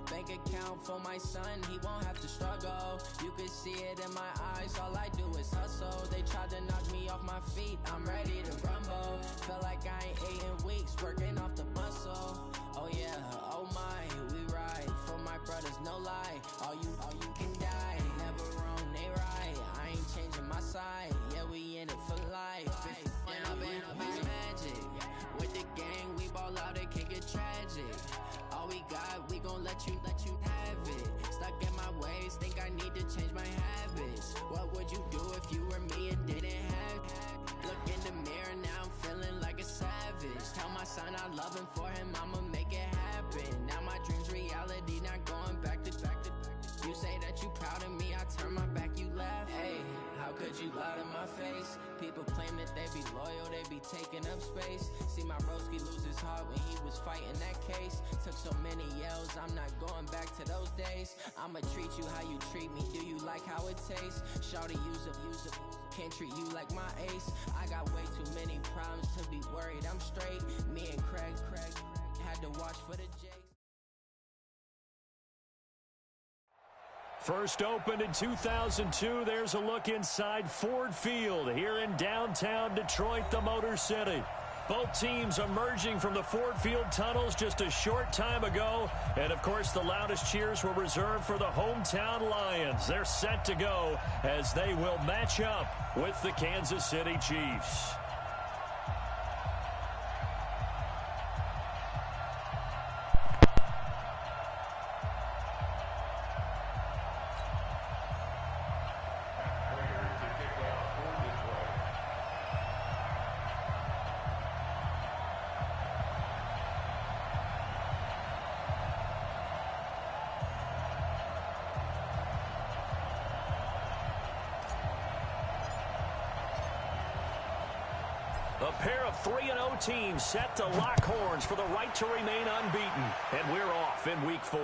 Bank account for my son, he won't have to struggle. You can see it in my eyes, all I do is hustle. They tried to knock me off my feet, I'm ready to rumble. Felt like I ain't ate in weeks, working off the muscle. Oh yeah, oh my, we ride for my brothers, no lie. All you can die, never wrong, they right. I ain't changing my side, yeah, we in it for life. Down, magic. With the gang, we ball out, it can get tragic. All we got, we gon' let you have it. Stuck in my ways, think I need to change my habits. What would you do if you were me and didn't have it? Look in the mirror, now I'm feeling like a savage. Tell my son I love him, for him I'ma make it happen. Now my dream's reality, not going back to. You say that you proud of me, I turn my back, you laugh. Hey, how could you lie to my face? People claim that they be loyal, they be taking up space. See my broski lose his heart when he was fighting that case. Took so many yells, I'm not going back to those days. I'ma treat you how you treat me, do you like how it tastes? Shawty, use up, can't treat you like my ace. I got way too many problems to be worried, I'm straight. Me and Craig had to watch for the Jakes. First opened in 2002, there's a look inside Ford Field here in downtown Detroit, the Motor City. Both teams emerging from the Ford Field tunnels just a short time ago. And, of course, the loudest cheers were reserved for the hometown Lions. They're set to go as they will match up with the Kansas City Chiefs. A pair of 3-0 teams set to lock horns for the right to remain unbeaten. And we're off in week 4.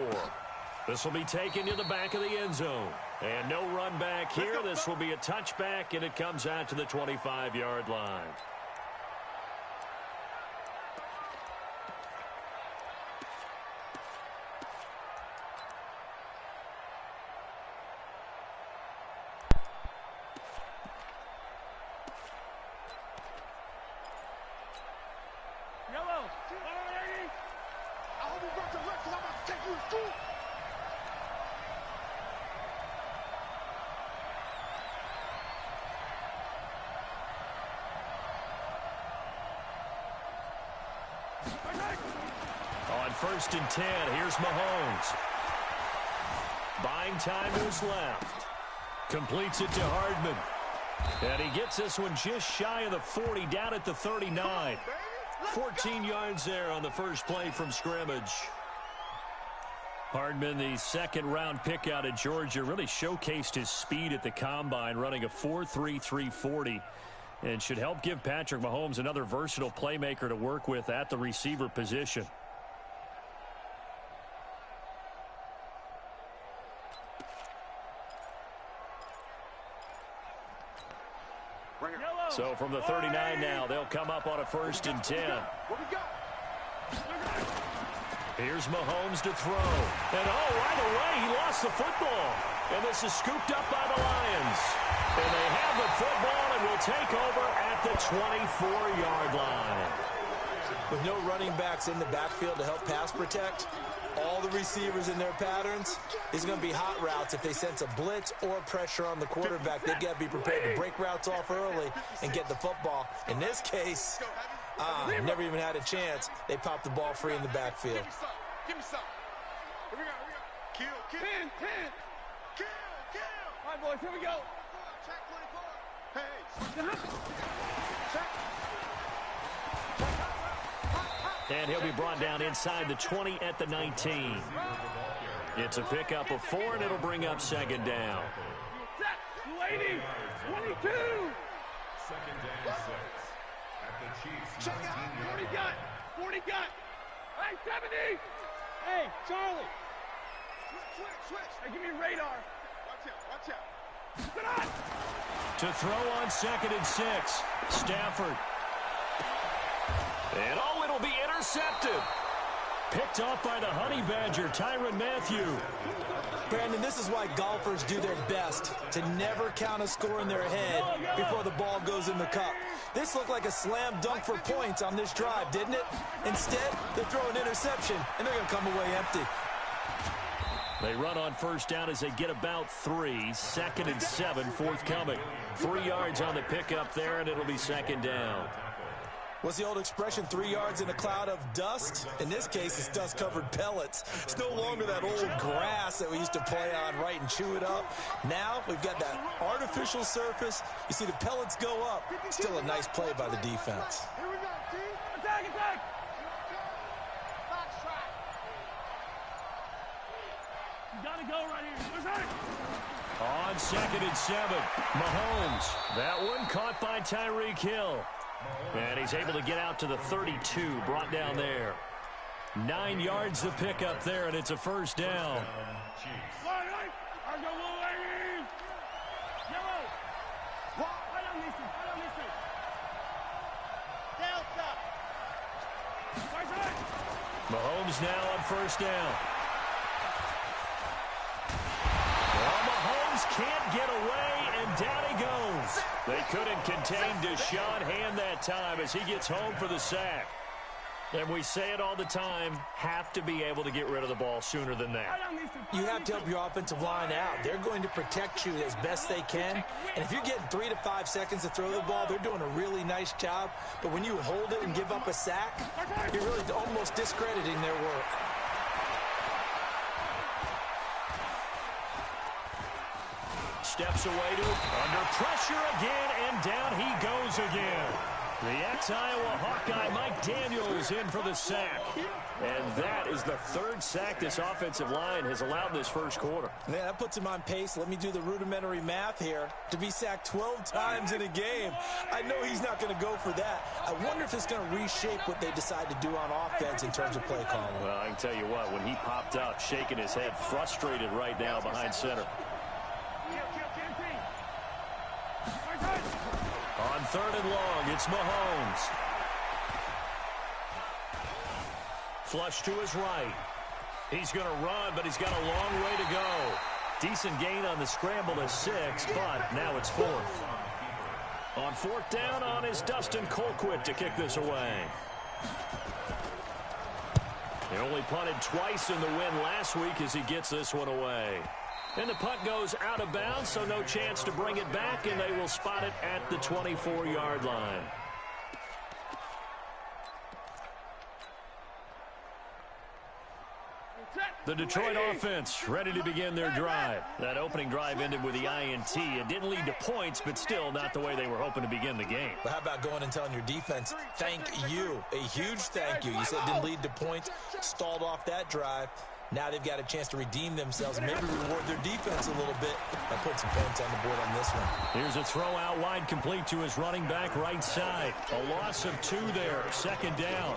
This will be taken to the back of the end zone. And no run back here. This will be a touchback, and it comes out to the 25-yard line. On 1st and 10, here's Mahomes. Buying time to his left. Completes it to Hardman. And he gets this one just shy of the 40, down at the 39. 14 yards there on the first play from scrimmage. Hardman, the second-round pick out of Georgia, really showcased his speed at the combine, running a 4.3 340. And should help give Patrick Mahomes another versatile playmaker to work with at the receiver position. So from the 39 now, they'll come up on a 1st and 10. Here's Mahomes to throw. And right away, he lost the football. And this is scooped up by the Lions. And they have the football and will take over at the 24-yard line. With no running backs in the backfield to help pass protect, all the receivers in their patterns, it's going to be hot routes. If they sense a blitz or pressure on the quarterback, they got to be prepared to break routes off early and get the football. In this case, never even had a chance. They popped the ball free in the backfield. Give me some. Here we go. Kill. 10. Kill. All right, boys, here we go. Check 24. Hey. Check. And he'll be brought down inside the 20 at the 19. It's a pickup of 4, and it'll bring up 2nd down. 280. 22. 2nd down 6. At the Chiefs. Check out. 40 got. Hey, 70. Hey, Charlie. Switch. Hey, give me a radar. Watch out. Sit on. To throw on 2nd and 6. Stafford. And it'll be intercepted. Picked picked off by the Honey Badger, Tyrann Mathieu. Brandon, this is why golfers do their best, to never count a score in their head before the ball goes in the cup. This looked like a slam dunk for points on this drive, didn't it? Instead, they throw an interception, and they're going to come away empty. They run on first down as they get about 3. 2nd and 7 forthcoming. 3 yards on the pickup there, and it'll be 2nd down. What's the old expression, 3 yards in a cloud of dust? In this case, it's dust-covered pellets. It's no longer that old grass that we used to play on, right, and chew it up. Now we've got that artificial surface. You see the pellets go up. Still a nice play by the defense. Here we go, team. Attack, attack. You got to go right here. On 2nd and 7, Mahomes. That one caught by Tyreek Hill. And he's able to get out to the 32, brought down there. 9 yards to pick up there, and it's a first down. Mahomes now on first down. Well, Mahomes can't get away, and down he goes. They couldn't contain Deshaun Hand that time as he gets home for the sack. And we say it all the time, have to be able to get rid of the ball sooner than that. You have to help your offensive line out. They're going to protect you as best they can. And if you're getting 3 to 5 seconds to throw the ball, they're doing a really nice job. But when you hold it and give up a sack, you're really almost discrediting their work. Steps away to under pressure again, and down he goes again. The ex-Iowa Hawkeye Mike Daniels in for the sack. And that is the 3rd sack this offensive line has allowed this first quarter. Yeah, that puts him on pace. Let me do the rudimentary math here. To be sacked 12 times in a game, I know he's not going to go for that. I wonder if it's going to reshape what they decide to do on offense in terms of play calling. Well, I can tell you what, when he popped up, shaking his head, frustrated right now behind center. On 3rd and long, it's Mahomes. Flush to his right. He's going to run, but he's got a long way to go. Decent gain on the scramble is 6, but now it's 4th. On 4th down on is Dustin Colquitt to kick this away. He only punted twice in the win last week as he gets this one away. And the punt goes out of bounds, so no chance to bring it back, and they will spot it at the 24-yard line. The Detroit offense ready to begin their drive. That opening drive ended with the INT. It didn't lead to points, but still not the way they were hoping to begin the game. But how about going and telling your defense, thank you, a huge thank you. You said it didn't lead to points, stalled off that drive. Now they've got a chance to redeem themselves and maybe reward their defense a little bit by putting some points on the board on this one. Here's a throw out wide, complete to his running back right side. A loss of 2 there, 2nd down.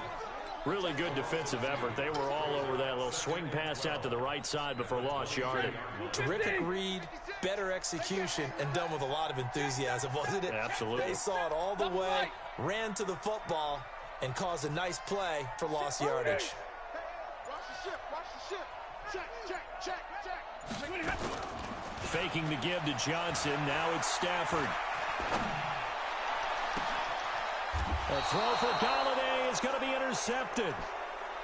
Really good defensive effort. They were all over that little swing pass out to the right side before lost yardage. Terrific read, better execution, and done with a lot of enthusiasm, wasn't it? Absolutely. They saw it all the way, ran to the football, and caused a nice play for lost yardage. Faking the give to Johnson. Now it's Stafford. A throw for Galladay is going to be intercepted.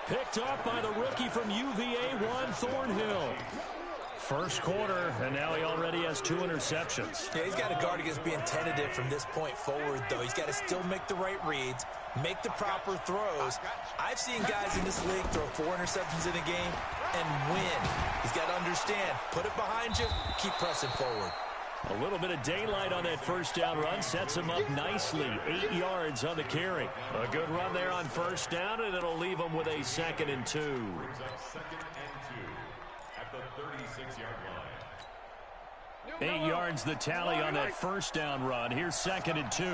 Picked off by the rookie from UVA, Juan Thornhill. First quarter, and now he already has 2 interceptions. Yeah, he's got to guard against being tentative from this point forward, though. He's got to still make the right reads, make the proper throws. I've seen guys in this league throw 4 interceptions in a game and win. He's got to understand, put it behind you, keep pressing forward. A little bit of daylight on that first down run sets him up nicely. 8 yards on the carry. A good run there on first down, and it'll leave him with a 2nd and 2. 2nd and 2 at the 36-yard line. 8 yards the tally on that first down run. Here's 2nd and 2.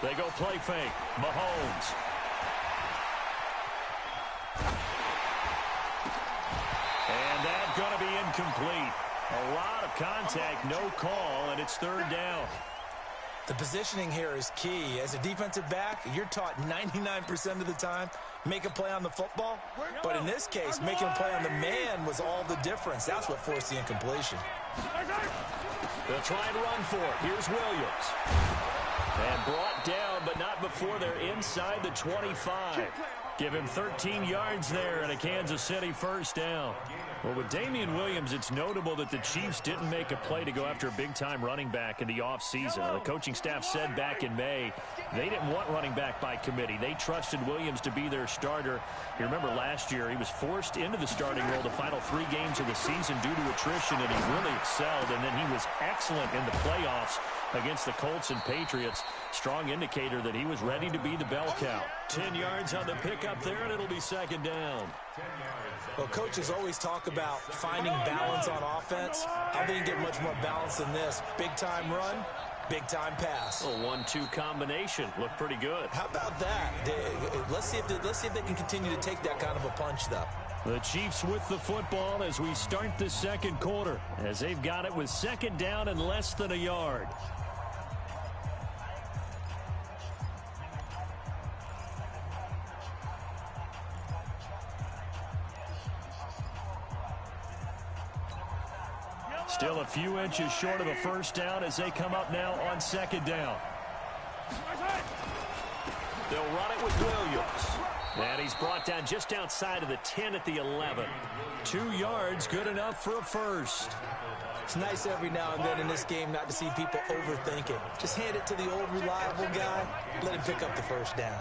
They go play fake. Mahomes. And that's going to be incomplete. A lot of contact, no call, and it's 3rd down. The positioning here is key. As a defensive back, you're taught 99% of the time, make a play on the football. But in this case, making a play on the man was all the difference. That's what forced the incompletion. They'll try and run for it. Here's Williams. And brought down, but not before they're inside the 25. Give him 13 yards there and a Kansas City first down. Well, with Damian Williams, it's notable that the Chiefs didn't make a play to go after a big-time running back in the offseason. The coaching staff said back in May they didn't want running back by committee. They trusted Williams to be their starter. You remember last year he was forced into the starting role the final 3 games of the season due to attrition, and he really excelled. And then he was excellent in the playoffs against the Colts and Patriots. Strong indicator that he was ready to be the bell cow. 10 yards on the pickup there, and it'll be second down. Well, coaches always talk about finding balance on offense. I think you get much more balance than this. Big-time run, big-time pass. A 1-2 combination. Looked pretty good. How about that? Let's see if they can continue to take that kind of a punch, though. The Chiefs with the football as we start the second quarter, as they've got it with second down and less than a yard. Still a few inches short of a first down as they come up now on second down. They'll run it with Williams. And he's brought down just outside of the 10 at the 11. 2 yards, good enough for a first. It's nice every now and then in this game not to see people overthink it. Just hand it to the old reliable guy. Let him pick up the first down.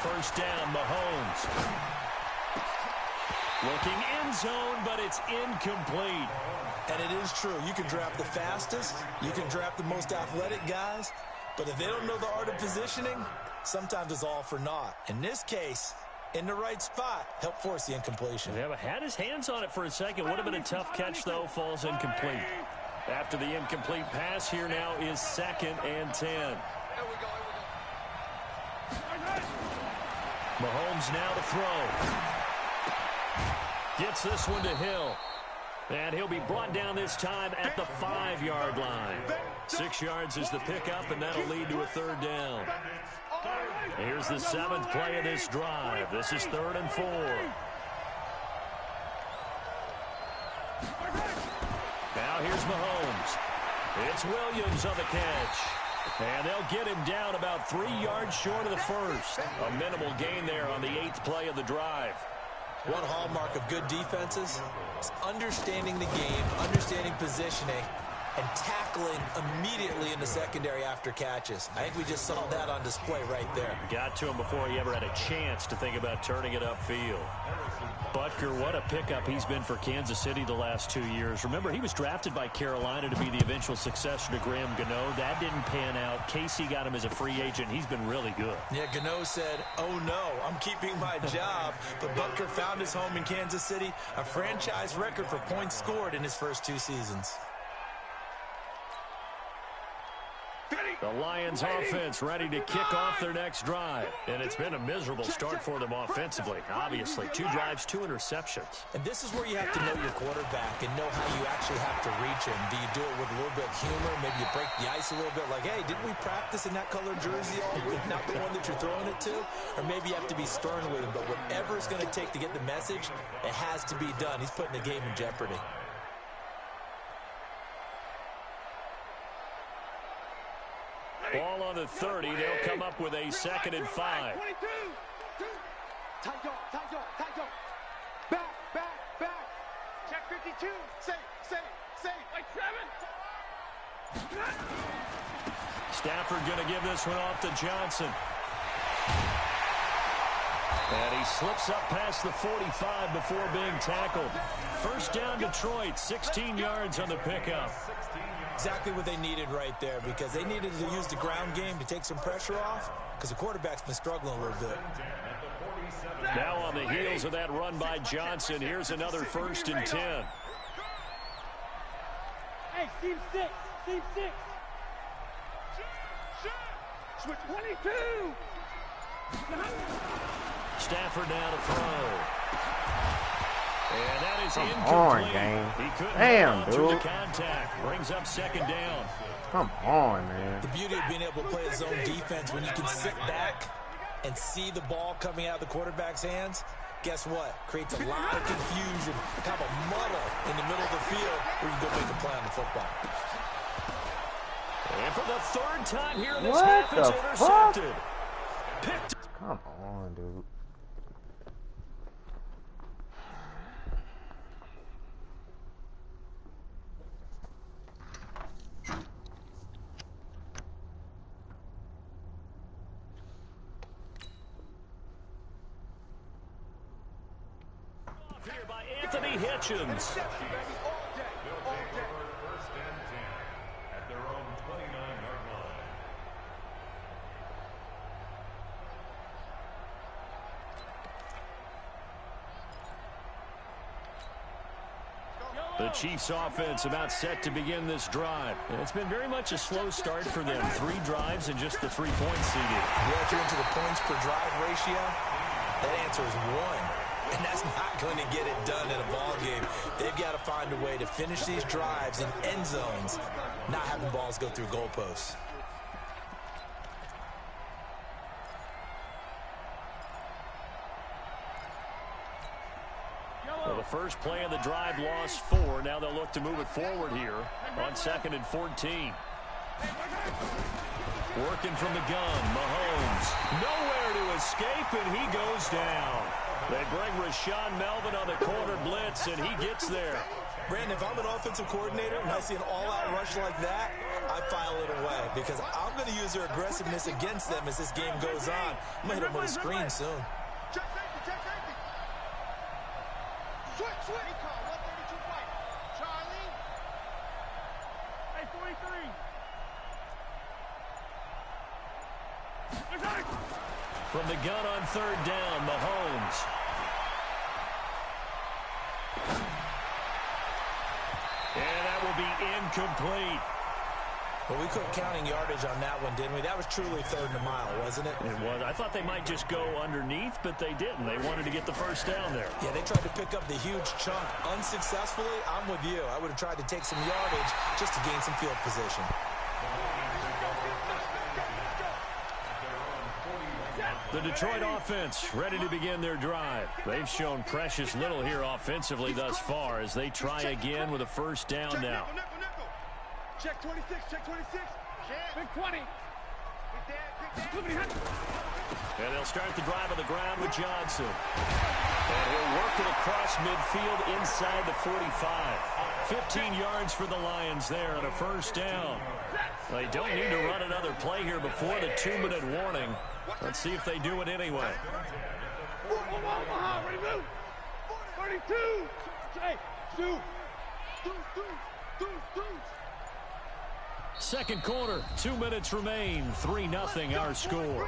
First down, Mahomes. Looking end zone, but it's incomplete. And it is true. You can draft the fastest. You can draft the most athletic guys. But if they don't know the art of positioning, sometimes it's all for naught. In this case, in the right spot, help force the incompletion. Yeah, but had his hands on it for a second. Would have been a tough catch, though. Falls incomplete. After the incomplete pass, here now is 2nd and 10. Mahomes now to throw. Gets this one to Hill. And he'll be brought down this time at the 5-yard line. 6 yards is the pickup, and that'll lead to a third down. Here's the 7th play of this drive. This is 3rd and 4. Now here's Mahomes. It's Williams on the catch. And they'll get him down about 3 yards short of the first. A minimal gain there on the 8th play of the drive. One hallmark of good defenses is understanding the game, understanding positioning, and tackling immediately in the secondary after catches. I think we just saw that on display right there. Got to him before he ever had a chance to think about turning it upfield. Butker, what a pickup he's been for Kansas City the last 2 years. Remember, he was drafted by Carolina to be the eventual successor to Graham Gano. That didn't pan out. Casey got him as a free agent. He's been really good. Yeah, Gano said, oh no, I'm keeping my job. But Butker found his home in Kansas City, a franchise record for points scored in his first 2 seasons. The Lions offense ready to kick off their next drive. And it's been a miserable start for them offensively. Obviously, 2 drives, 2 interceptions. And this is where you have to know your quarterback and know how you actually have to reach him. Do you do it with a little bit of humor? Maybe you break the ice a little bit like, hey, didn't we practice in that colored jersey? Not the one that you're throwing it to? Or maybe you have to be stern with him. But whatever it's going to take to get the message, it has to be done. He's putting the game in jeopardy. Ball on the 30. They'll come up with a 2nd and 5. 22. Back. Check 52. Safe. Like 7. Stafford going to give this one off to Johnson. And he slips up past the 45 before being tackled. First down, Detroit. 16 yards on the pickup. Exactly what they needed right there, because they needed to use the ground game to take some pressure off, because the quarterback's been struggling a little bit. Now on the heels of that run by Johnson, here's another 1st and 10. Hey, team 6. Switch 22. Stafford now to throw. And that is Come on, incomplete. gang. He couldn't Damn, hold on through the dude. contact. Brings up second down. Come on, man. The beauty of being able to play a zone defense when you can sit back and see the ball coming out of the quarterback's hands, guess what? Creates a lot of confusion, kind of a muddle in the middle of the field where you can go make a play on the football. And for the third time here in this What half, it's the intercepted. Picked. Come on, dude. Here by Anthony Hitchens. They'll take over first and 10 at their own 29-yard line. The Chiefs offense about set to begin this drive. And it's been very much a slow start for them. 3 drives and just the 3 points seeded. Yeah, if you're into the points per drive ratio, that answer is 1. And that's not going to get it done in a ball game. They've got to find a way to finish these drives in end zones, not having balls go through goalposts. Well, the first play of the drive lost 4. Now they'll look to move it forward here on 2nd and 14. Working from the gun, Mahomes. Nowhere to escape, and he goes down. They bring Rashawn Melvin on the corner blitz, and he gets there. Brandon, if I'm an offensive coordinator and I see an all-out rush like that, I file it away because I'm going to use their aggressiveness against them as this game goes on. I'm going to hit them with a screen soon. Check safety. Switch. He called 132 fight. Charlie. Hey, 43. From the gun on 3rd down, Mahomes. And that will be incomplete. Well, we quit counting yardage on that one, didn't we? That was truly 3rd and a mile, wasn't it? It was. I thought they might just go underneath, but they didn't. They wanted to get the first down there. Yeah, they tried to pick up the huge chunk unsuccessfully. I'm with you. I would have tried to take some yardage just to gain some field position. The Detroit offense ready to begin their drive. They've shown precious little here offensively thus far as they try again with a first down now. Check 26. Big 20. And they'll start the drive on the ground with Johnson. And he'll work it across midfield inside the 45. 15 yards for the Lions there and a first down. They don't need to run another play here before the 2-minute warning. Let's see if they do it anyway. 32. Hey, shoot. Second quarter, 2 minutes remain. 3-0 our score.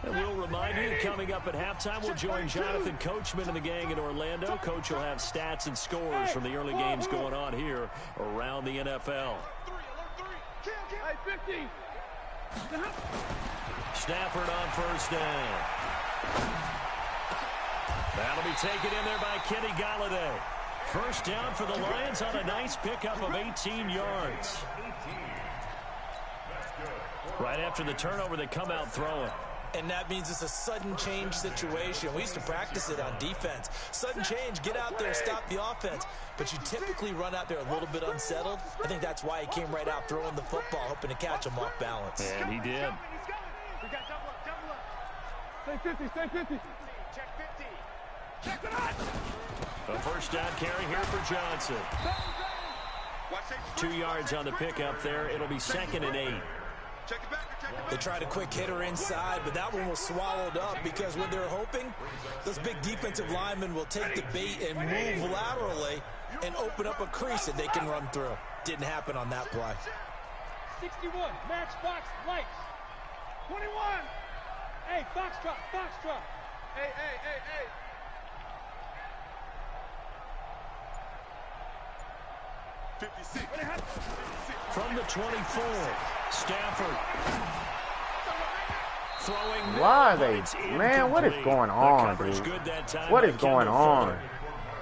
And we'll remind you, coming up at halftime, we'll join Jonathan Coachman and the gang in Orlando. Coach will have stats and scores from the early games going on here around the NFL. Hey, 50. Stafford on first down. That'll be taken in there by Kenny Golladay. First down for the Lions on a nice pickup of 18 yards. Right after the turnover, they come out throwing. And that means it's a sudden change situation. We used to practice it on defense. Sudden change, get out there, stop the offense. But you typically run out there a little bit unsettled. I think that's why he came right out throwing the football, hoping to catch him off balance. And he did. We got double up. Stay 50. Check 50. Check it out. A first down carry here for Johnson. 2 yards on the pickup there. It'll be 2nd and 8. They tried a quick hitter inside, but that one was swallowed up because what they're hoping, those big defensive linemen will take the bait and move laterally and open up a crease that they can run through. Didn't happen on that play. 61, matchbox lights. 21. Hey, Foxtrot. Hey. 56. From the 24, Stafford. Throwing. Why are they? Man, what is going on, dude? What is going on?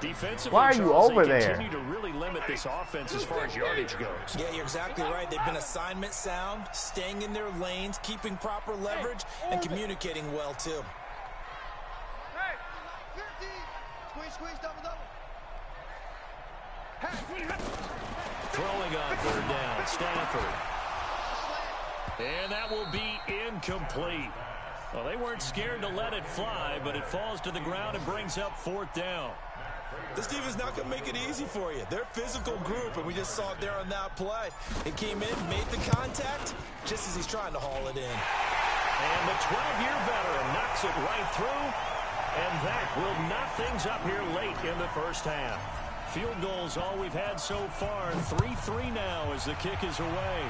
Defensively, why are you Charles, over they there? continue to really limit this offense as far as yardage goes. Yeah, you're exactly right. They've been assignment sound, staying in their lanes, keeping proper leverage, and communicating well, too. Squeeze, double. Throwing on third down, Stafford. And that will be incomplete. Well, they weren't scared to let it fly, but it falls to the ground and brings up fourth down. This defense not going to make it easy for you. They're a physical group, and we just saw it there on that play. It came in, made the contact, just as he's trying to haul it in. And the 12-year veteran knocks it right through, and that will knock things up here late in the first half. Field goals all we've had so far. 3-3 now as the kick is away.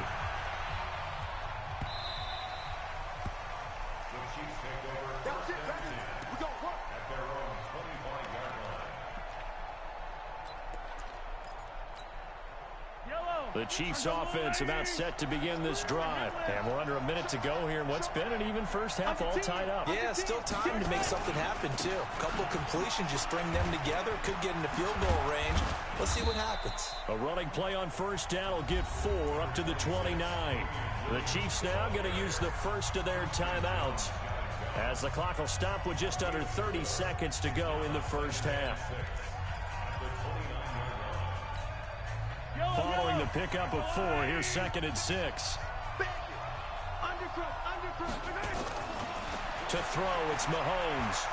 The Chiefs offense about set to begin this drive. And we're under a minute to go here in what's been an even first half all tied up. Yeah, still time to make something happen, too. A couple completions, you string them together, could get into field goal range. Let's see what happens. A running play on first down will get 4 up to the 29. The Chiefs now going to use the first of their timeouts as the clock will stop with just under 30 seconds to go in the first half. Following the pickup of 4, here's 2nd and 6. To throw, it's Mahomes.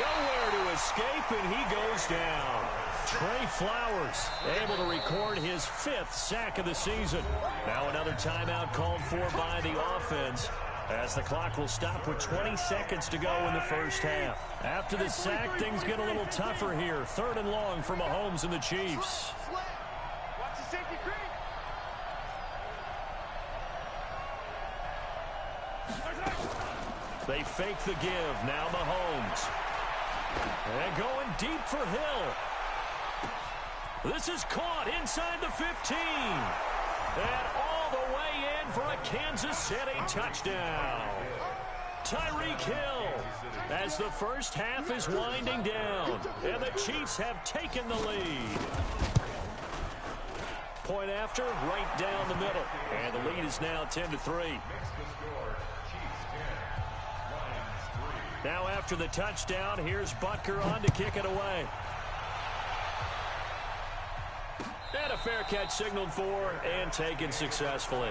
Nowhere to escape, and he goes down. Trey Flowers able to record his 5th sack of the season. Now another timeout called for by the offense, as the clock will stop with 20 seconds to go in the first half. After the sack, things get a little tougher here. 3rd and long for Mahomes and the Chiefs. Watch the safety creep. They fake the give. Now Mahomes. And going deep for Hill. This is caught inside the 15. And all the way in for a Kansas City touchdown. Tyreek Hill as the first half is winding down. And the Chiefs have taken the lead. Point after, right down the middle. And the lead is now 10-3. Now after the touchdown, here's Butker on to kick it away. And a fair catch signaled for and taken successfully.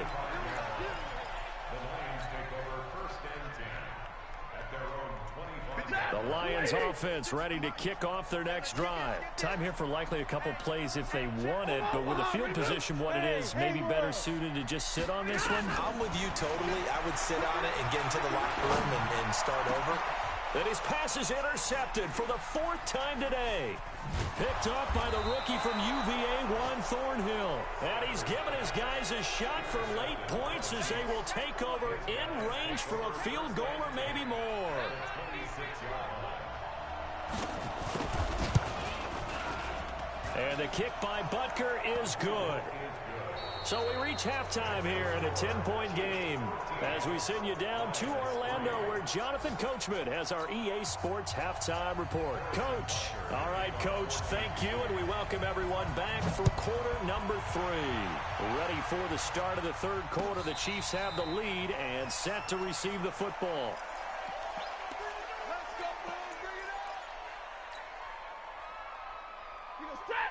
The Lions offense ready to kick off their next drive. Time here for likely a couple plays if they want it, but with the field position what it is, maybe better suited to just sit on this one. I'm with you totally. I would sit on it and get into the locker room and start over. And his pass is intercepted for the 4th time today. Picked off by the rookie from UVA, Juan Thornhill. And he's given his guys a shot for late points as they will take over in range for a field goal or maybe more. And the kick by Butker is good. So we reach halftime here in a 10-point game as we send you down to Orlando where Jonathan Coachman has our EA Sports halftime report. Coach. All right, Coach, thank you, and we welcome everyone back for quarter number 3. Ready for the start of the 3rd quarter. The Chiefs have the lead and set to receive the football.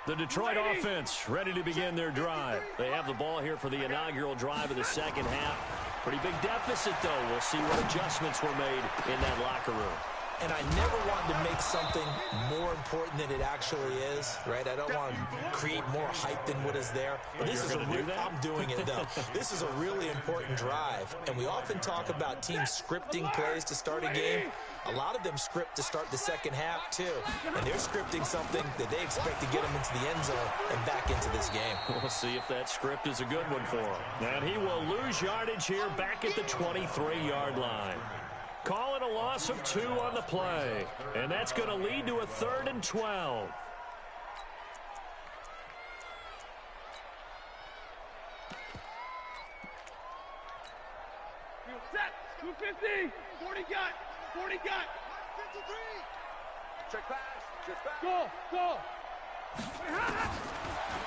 The Detroit offense ready to begin their drive. They have the ball here for the inaugural drive of the 2nd half. Pretty big deficit, though. We'll see what adjustments were made in that locker room. And I never wanted to make something more important than it actually is, right? I don't want to create more hype than what is there. But this is I'm doing it, though. This is a really important drive. And we often talk about teams scripting plays to start a game. A lot of them script to start the 2nd half, too. And they're scripting something that they expect to get them into the end zone and back into this game. We'll see if that script is a good one for him. And he will lose yardage here back at the 23-yard line. Calling a loss of 2 on the play. And that's going to lead to a 3rd and 12. 250. 40 got. 40 got. 53. Check pass. Check back. Go.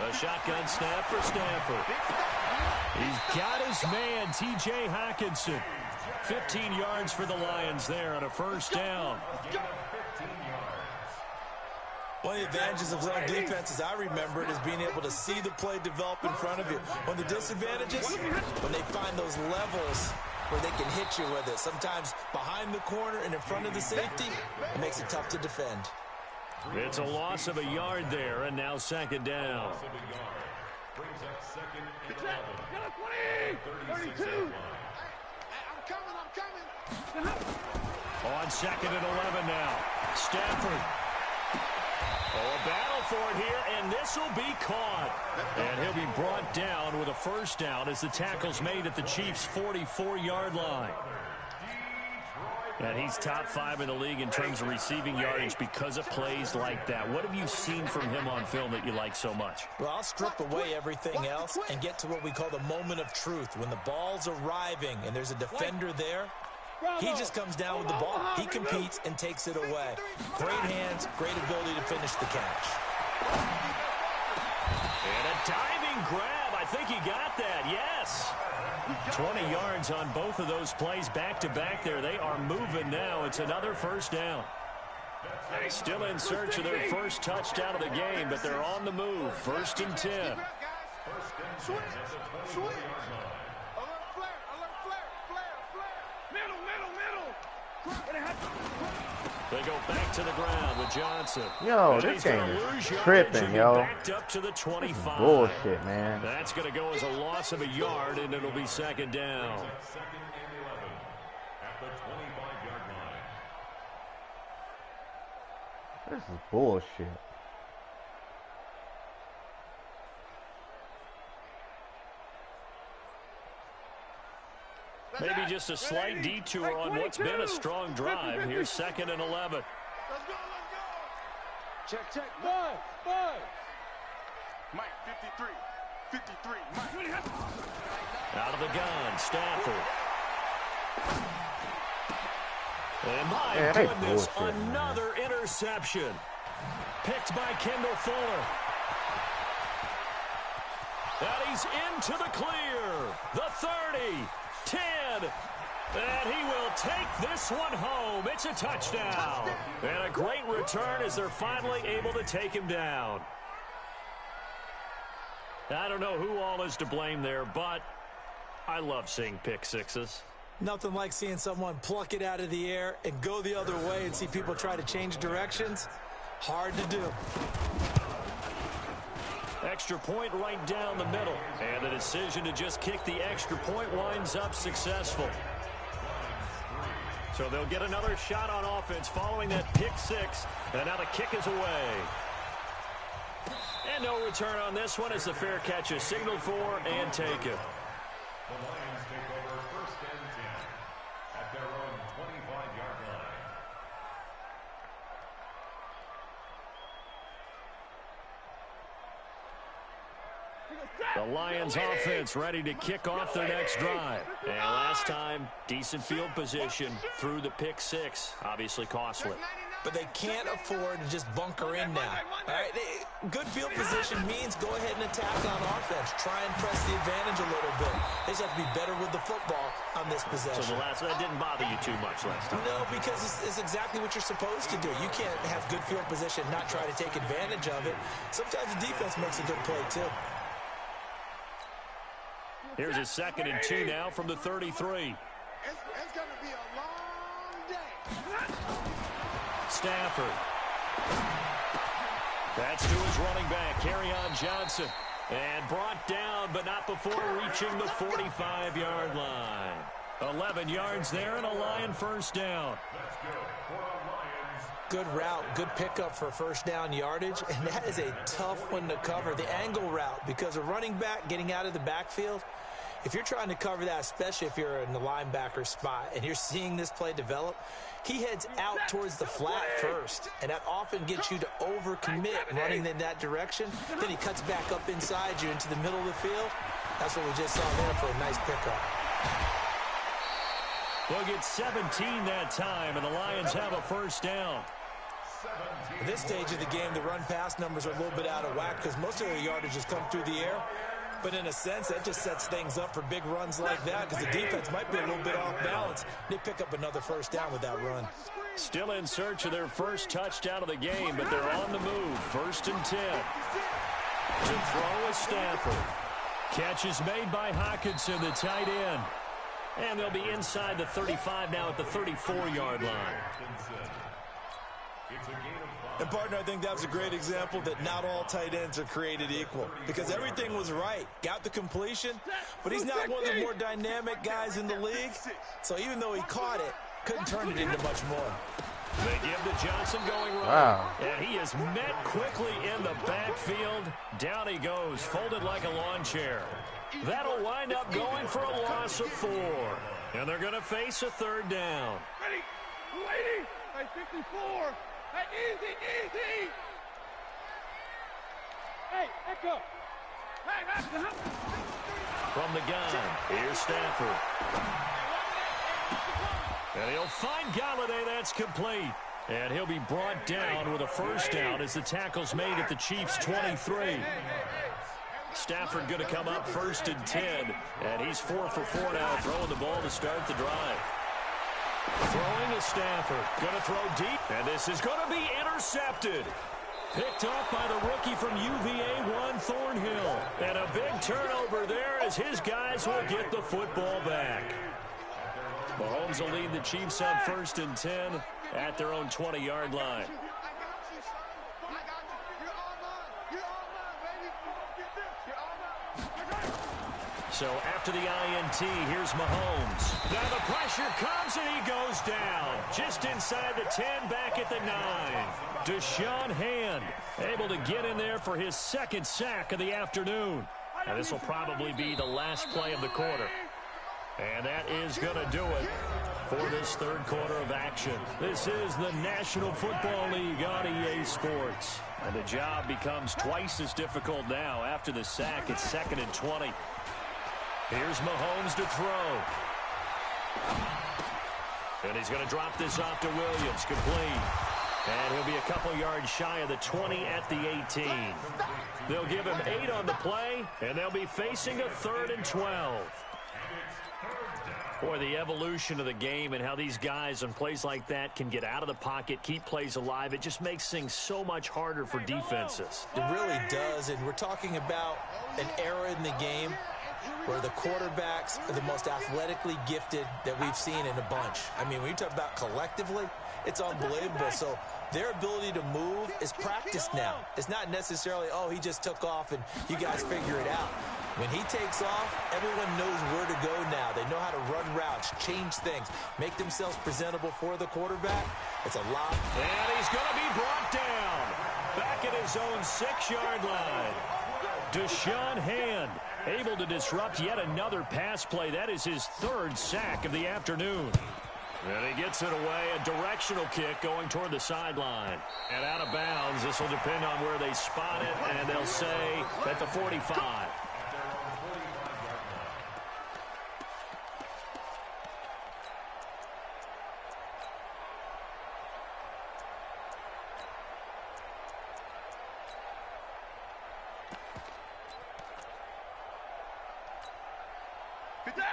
A shotgun snap for Stanford. He's got his man, T.J. Hawkinson. 15 yards for the Lions there on a first down. One of the advantages of zone defense, as I remember it, is being able to see the play develop in front of you. One of the disadvantages, when they find those levels where they can hit you with it. Sometimes behind the corner and in front of the safety, it makes it tough to defend. It's a loss of a yard there, and now second down. Brings up second and 11. 32. I'm coming. On second and 11 now. Stanford. Oh, a battle for it here, and this will be caught. And he'll be brought down with a first down as the tackle's made at the Chiefs' 44-yard line. And he's top 5 in the league in terms of receiving yardage because of plays like that. What have you seen from him on film that you like so much? Well, I'll strip away everything else and get to what we call the moment of truth. When the ball's arriving and there's a defender there, he just comes down with the ball. He competes and takes it away. Great hands, great ability to finish the catch. And a diving grab. I think he got that, yes. 20 yards on both of those plays back-to-back there. They are moving now. It's another first down. Still in search of their first touchdown of the game, but they're on the move. First and 10. They go back to the ground with Johnson. Yo, this game is tripping, yo. Backed up to the 25. Bullshit, man. That's going to go as a loss of a yard, and it'll be second down. Second and 11 at the 25-yard line. This is bullshit. Maybe just a slight detour on what's been a strong drive. Here's second and 11. Let's go. Check. Five. Mike, 53. Mike. Out of the gun, Stafford. And my goodness, another interception. Picked by Kendall Fuller. And he's into the clear. The 30. 10, and he will take this one home. It's a touchdown. And a great return as they're finally able to take him down. I don't know who all is to blame there, but I love seeing pick sixes. Nothing like seeing someone pluck it out of the air and go the other way and see people try to change directions. Hard to do. Extra point right down the middle. And the decision to just kick the extra point winds up successful. So they'll get another shot on offense following that pick six. And now the kick is away. And no return on this one as the fair catch is signaled for and taken. The Lions take over first and 10 at their own 25-yard line. The Lions offense ready to kick off their next drive. And last time, decent field position through the pick six. Obviously costly. But they can't afford to just bunker in now. All right? Good field position means go ahead and attack on offense. Try and press the advantage a little bit. They just have to be better with the football on this possession. So that didn't bother you too much last time? No, because it's exactly what you're supposed to do. You can't have good field position, not try to take advantage of it. Sometimes the defense makes a good play, too. Here's a second and 2 now from the 33. It's going to be a long day. Stafford. That's to his running back, Kerryon Johnson. And brought down, but not before reaching the 45-yard line. 11 yards there and a Lion first down. That's good for the Lions. Good route, good pickup for first down yardage, and that is a tough one to cover. The angle route, because a running back getting out of the backfield, if you're trying to cover that, especially if you're in the linebacker spot and you're seeing this play develop, he heads out towards the flat first, and that often gets you to overcommit running in that direction. Then he cuts back up inside you into the middle of the field. That's what we just saw there for a nice pickup. They'll get 17 that time, and the Lions have a first down. At this stage of the game, the run-pass numbers are a little bit out of whack because most of their yardage has come through the air. But in a sense, that just sets things up for big runs like that because the defense might be a little bit off balance. They pick up another first down with that run. Still in search of their first touchdown of the game, but they're on the move. 1st and 10. To throw is Stafford. Catch is made by Hockenson, the tight end. And they'll be inside the 35 now at the 34-yard line. And, partner, I think that was a great example that not all tight ends are created equal because everything was right. Got the completion, but he's not one of the more dynamic guys in the league. So even though he caught it, couldn't turn it into much more. They give to Johnson going right. Wow. And he is met quickly in the backfield. Down he goes, folded like a lawn chair. That'll wind up going for a loss of 4. And they're going to face a 3rd down. Ready? Waiting. Hey, 54. Hey, easy. Hey, echo. Hey, From the gun, here's Stafford. And he'll find Galladay. That's complete. And he'll be brought down with a first down as the tackle's made at the Chiefs' 23. Stafford going to come up 1st and 10. And he's 4 for 4 now, throwing the ball to start the drive. Throwing is Stafford. Going to throw deep. And this is going to be intercepted. Picked off by the rookie from UVA, Juan Thornhill. And a big turnover there as his guys will get the football back. Mahomes will lead the Chiefs on 1st and 10 at their own 20-yard line. So after the INT, here's Mahomes. Now the pressure comes and he goes down. Just inside the 10, back at the 9. Deshaun Hand able to get in there for his 2nd sack of the afternoon. And this will probably be the last play of the quarter. And that is going to do it for this 3rd quarter of action. This is the National Football League on EA Sports. And the job becomes twice as difficult now after the sack. It's 2nd and 20. Here's Mahomes to throw. And he's going to drop this off to Williams, complete. And he'll be a couple yards shy of the 20 at the 18. They'll give him 8 on the play, and they'll be facing a 3rd and 12. Boy, the evolution of the game and how these guys on plays like that can get out of the pocket, keep plays alive, it just makes things so much harder for defenses. It really does, and we're talking about an era in the game where the quarterbacks are the most athletically gifted that we've seen in a bunch. I mean, when you talk about collectively, it's unbelievable. So their ability to move is practiced now. It's not necessarily, oh, he just took off and you guys figure it out. When he takes off, everyone knows where to go now. They know how to run routes, change things, make themselves presentable for the quarterback. It's a lot. And he's going to be brought down back at his own 6-yard line. Deshaun Hand able to disrupt yet another pass play. That is his 3rd sack of the afternoon. And he gets it away, a directional kick going toward the sideline. And out of bounds, this will depend on where they spot it, and they'll say at the 45.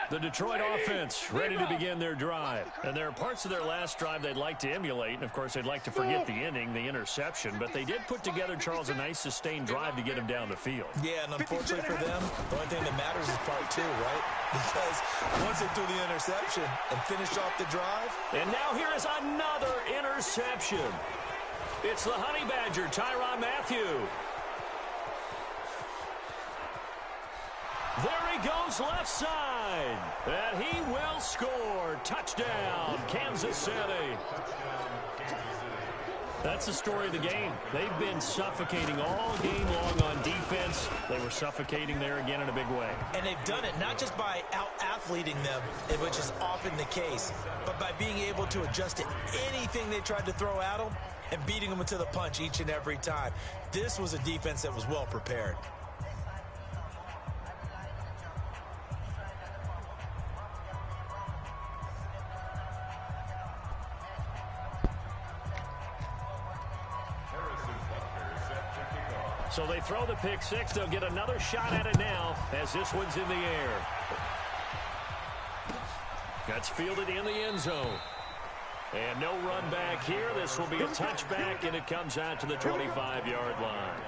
The Detroit offense ready to begin their drive. And there are parts of their last drive they'd like to emulate. And, of course, they'd like to forget the inning, the interception. But they did put together, Charles, a nice sustained drive to get him down the field. Yeah, and unfortunately for them, the only thing that matters is part 2, right? Because once they threw the interception and finished off the drive. And now here is another interception. It's the Honey Badger, Tyrann Mathieu. There he goes left side. And he will score. Touchdown, Kansas City. That's the story of the game. They've been suffocating all game long on defense. They were suffocating there again in a big way. And they've done it not just by out-athleting them, which is often the case, but by being able to adjust to anything they tried to throw at them and beating them to the punch each and every time. This was a defense that was well prepared. So they throw the pick six. They'll get another shot at it now as this one's in the air. That's fielded in the end zone. And no run back here. This will be a touchback, and it comes out to the 25-yard line.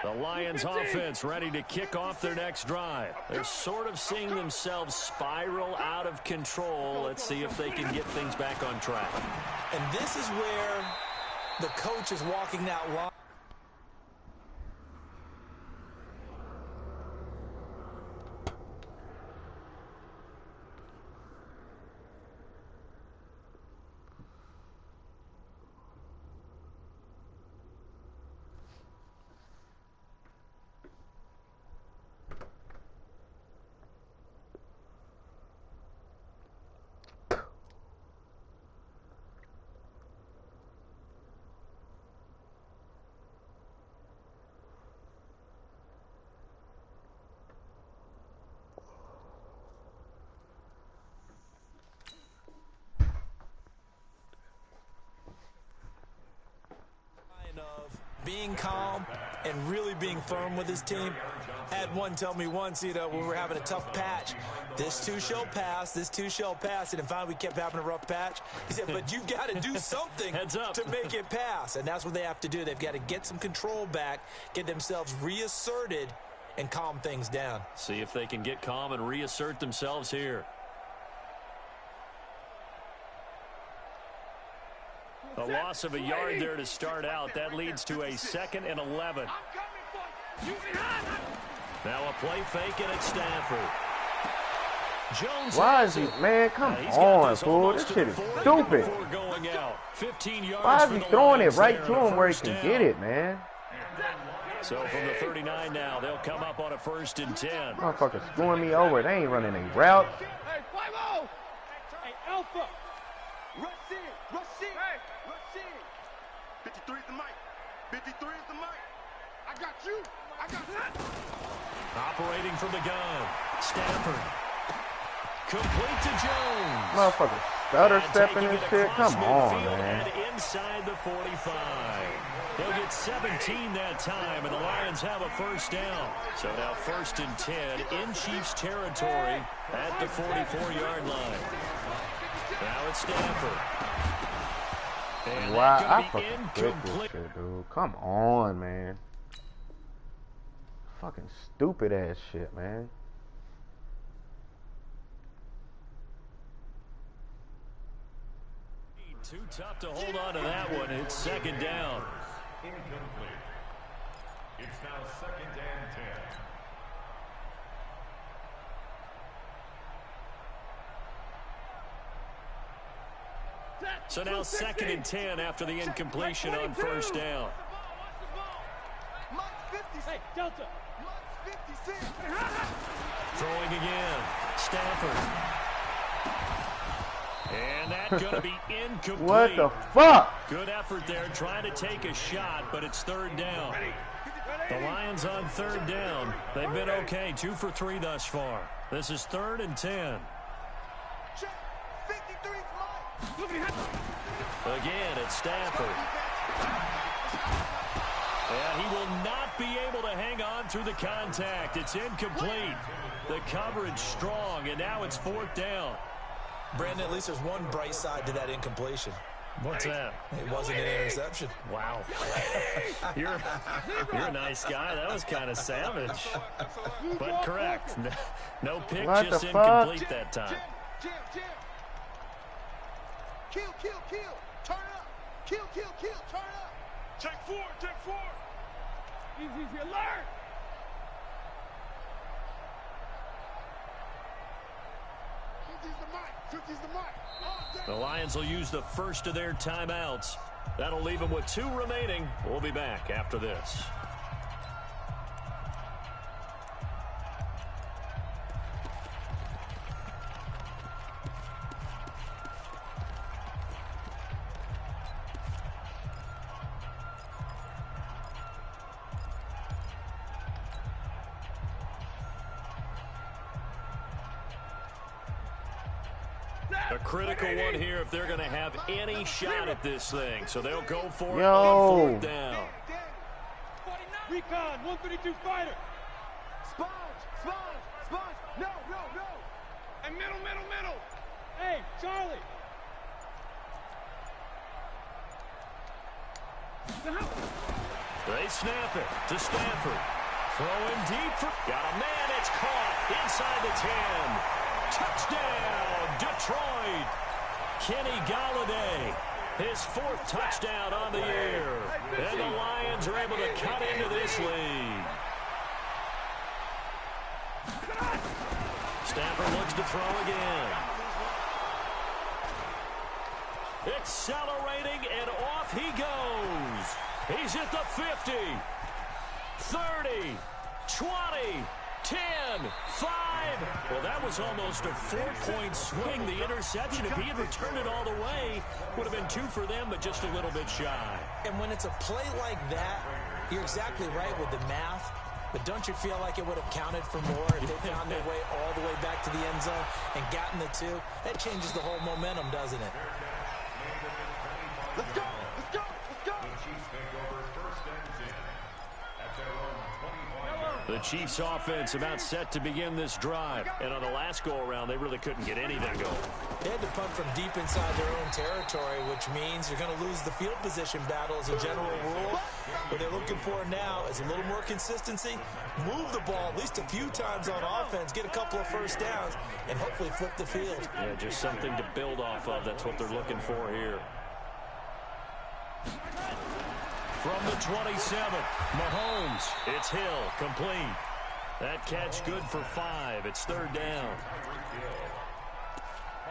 The Lions offense ready to kick off their next drive. They're sort of seeing themselves spiral out of control. Let's see if they can get things back on track. And this is where the coach is walking that line. Of being calm and really being firm with his team. Had one tell me once, you know, when we were having a tough patch, this too shall pass, this too shall pass, and finally we kept having a rough patch. He said, but you've got to do something to make it pass, and that's what they have to do. They've got to get some control back, get themselves reasserted, and calm things down. See if they can get calm and reassert themselves here. A loss of a yard there to start out. That leads to a 2nd and 11. Now a play fake, and it's Stafford. Jones. Why is he, man? Come on, fool. This shit is stupid. Why is he throwing it right to him where he can get it, man? So from the 39 now, they'll come up on a 1st and 10. Motherfucker screwing me over. They ain't running any routes. Hey, 5-0. Hey, Alpha. Rush in. Rush in. Hey. 53 is the mic. 53 is the mic. I got you. I got that. Operating from the gun. Stafford. Complete to Jones. Motherfucker stutter stepping and shit. Come on, man. Inside the 45. They'll get 17 that time, and the Lions have a 1st down. So now 1st and 10 in Chiefs territory at the 44-yard line. Now it's Stafford. And why I fucking quit this shit, dude. Come on, man. Fucking stupid ass shit, man. Too tough to hold on to that one. It's 2nd down. Incomplete. It's now 2nd and 10. So now 2nd and 10 after the incompletion on 1st down. Hey, Delta. Throwing again. Stafford. And that's going to be incomplete. What the fuck? Good effort there trying to take a shot, but it's 3rd down. The Lions on 3rd down. They've been okay, 2 for 3 thus far. This is 3rd and 10. Again, it's Stafford. And he will not be able to hang on through the contact. It's incomplete. The coverage strong, and now it's 4th down. Brandon, at least there's one bright side to that incompletion. What's that? It wasn't an interception. Wow. You're a nice guy. That was kind of savage. But correct. No pick, what just fuck? incomplete that time. Kill. Turn up. Kill. Turn up. Take 4. Easy, alert. The Lions will use the first of their timeouts. That'll leave them with 2 remaining. We'll be back after this. A critical one here if they're going to have any shot at this thing. So they'll go for it on 4th down. Recon, 132 fighter. Sponge. No. And middle. Hey, Charlie. They snap it to Stanford. Throwing deep for... Got a man. It's caught inside the 10. Touchdown, Detroit. Kenny Galladay, his 4th touchdown on the year. And the Lions are able to cut into this lead. Stanford looks to throw again. Accelerating, and off he goes. He's at the 50, 30, 20, 10, 5. Well, that was almost a 4-point swing. The interception, if he had returned it all the way, would have been 2 for them, but just a little bit shy. And when it's a play like that, you're exactly right with the math. But don't you feel like it would have counted for more if they found their way all the way back to the end zone and gotten the 2? That changes the whole momentum, doesn't it? Let's go. The Chiefs offense about set to begin this drive. And on the last go-around, they really couldn't get anything going. They had to punt from deep inside their own territory, which means you're going to lose the field position battle as a general rule. What they're looking for now is a little more consistency, move the ball at least a few times on offense, get a couple of first downs, and hopefully flip the field. Yeah, just something to build off of. That's what they're looking for here. From the 27, Mahomes, it's Hill, complete. That catch good for 5. It's 3rd down.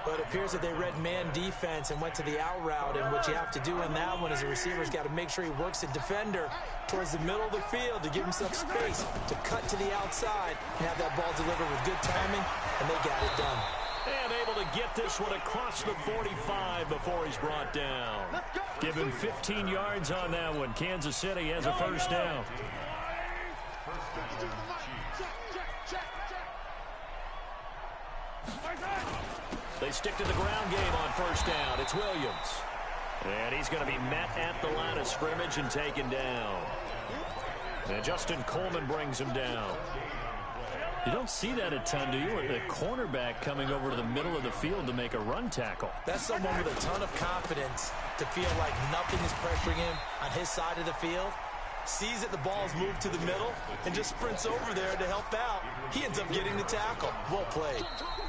But it appears that they read man defense and went to the out route, and what you have to do in that one is a receiver's got to make sure he works a defender towards the middle of the field to give himself space to cut to the outside and have that ball delivered with good timing, and they got it done. And able to get this one across the 45 before he's brought down. Give him 15 yards on that one. Kansas City has a 1st down. They stick to the ground game on 1st down. It's Williams. And he's going to be met at the line of scrimmage and taken down. And Justin Coleman brings him down. You don't see that a ton, do you? A cornerback coming over to the middle of the field to make a run tackle. That's someone with a ton of confidence to feel like nothing is pressuring him on his side of the field. Sees that the ball's moved to the middle and just sprints over there to help out. He ends up getting the tackle. Well played.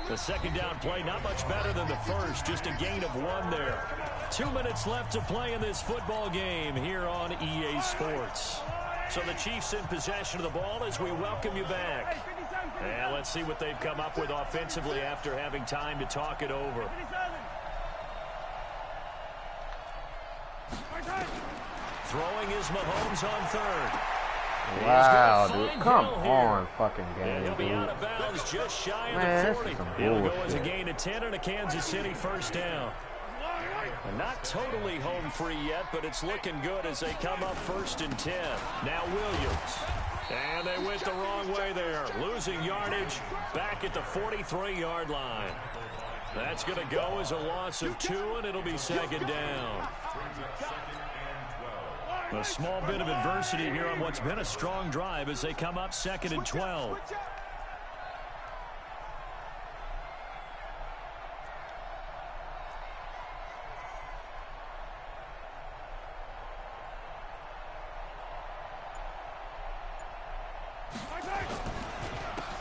The 2nd down play, not much better than the first. Just a gain of 1 there. 2 minutes left to play in this football game here on EA Sports. So the Chiefs in possession of the ball as we welcome you back. And let's see what they've come up with offensively after having time to talk it over. Throwing is Mahomes on 3rd. Wow, dude. Come on, fucking game, he'll be dude. out of bounds just shy of Man, the 40. It'll go as a gain of 10 and a Kansas City 1st down. And not totally home free yet, but it's looking good as they come up 1st and 10. Now Williams. And they went the wrong way there. Losing yardage back at the 43-yard line. That's going to go as a loss of 2, and it'll be 2nd down. A small bit of adversity here on what's been a strong drive as they come up 2nd and 12.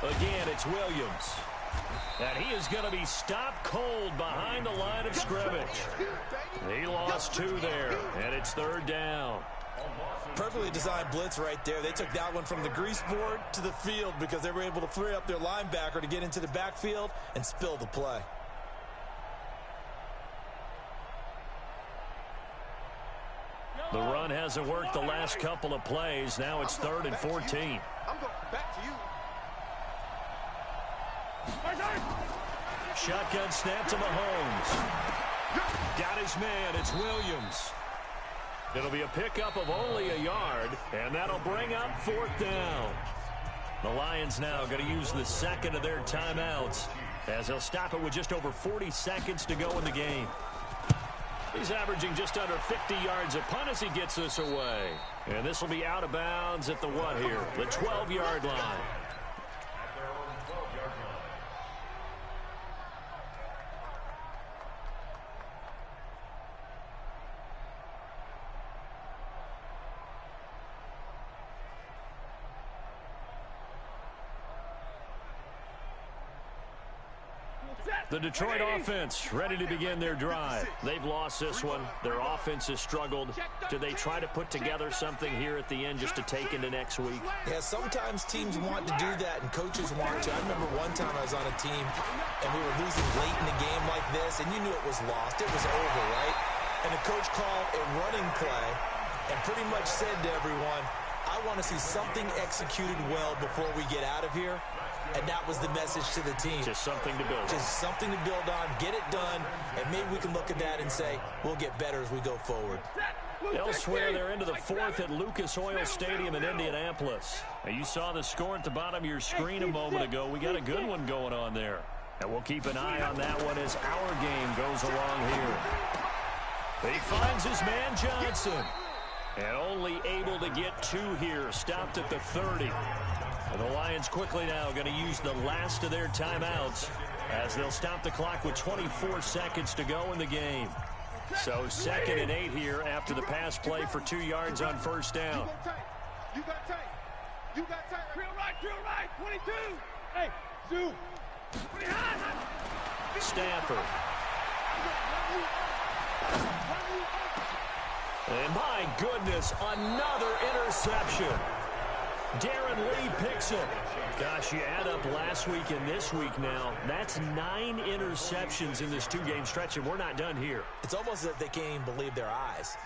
Again, it's Williams. And he is going to be stopped cold behind the line of scrimmage. He lost 2 there, and it's 3rd down. Perfectly designed blitz right there. They took that one from the grease board to the field because they were able to free up their linebacker to get into the backfield and spill the play. The run hasn't worked the last couple of plays. Now it's 3rd and 14. I'm going back to you. Shotgun snap to Mahomes. Got his man. It's Williams. It'll be a pickup of only a yard, and that'll bring up 4th down. The Lions now going to use the 2nd of their timeouts as he'll stop it with just over 40 seconds to go in the game. He's averaging just under 50 yards a punt as he gets this away. And this will be out of bounds at the what here? The 12-yard line. The Detroit offense ready to begin their drive. They've lost this one. Their offense has struggled. Do they try to put together something here at the end just to take into next week? Yeah, sometimes teams want to do that and coaches want to. I remember one time I was on a team and we were losing late in a game like this and you knew it was lost. It was over, right? And the coach called a running play and pretty much said to everyone, I want to see something executed well before we get out of here. And that was the message to the team. Just something to build on. Just something to build on, get it done, and maybe we can look at that and say, we'll get better as we go forward. Elsewhere, they're into the fourth at Lucas Oil Stadium in Indianapolis. Now, you saw the score at the bottom of your screen a moment ago. We got a good one going on there. And we'll keep an eye on that one as our game goes along here. He finds his man Johnson. And only able to get two here. Stopped at the 30. And the Lions quickly now going to use the last of their timeouts as they'll stop the clock with 24 seconds to go in the game. So 2nd and 8 here after the pass play for 2 yards on first down. You got tight. You got tight. Drill right. 22. Hey, zoom. Stafford. And my goodness, another interception. Darren Lee picks it. Gosh, you add up last week and this week now. That's 9 interceptions in this 2-game stretch, and we're not done here. It's almost as if they can't even believe their eyes.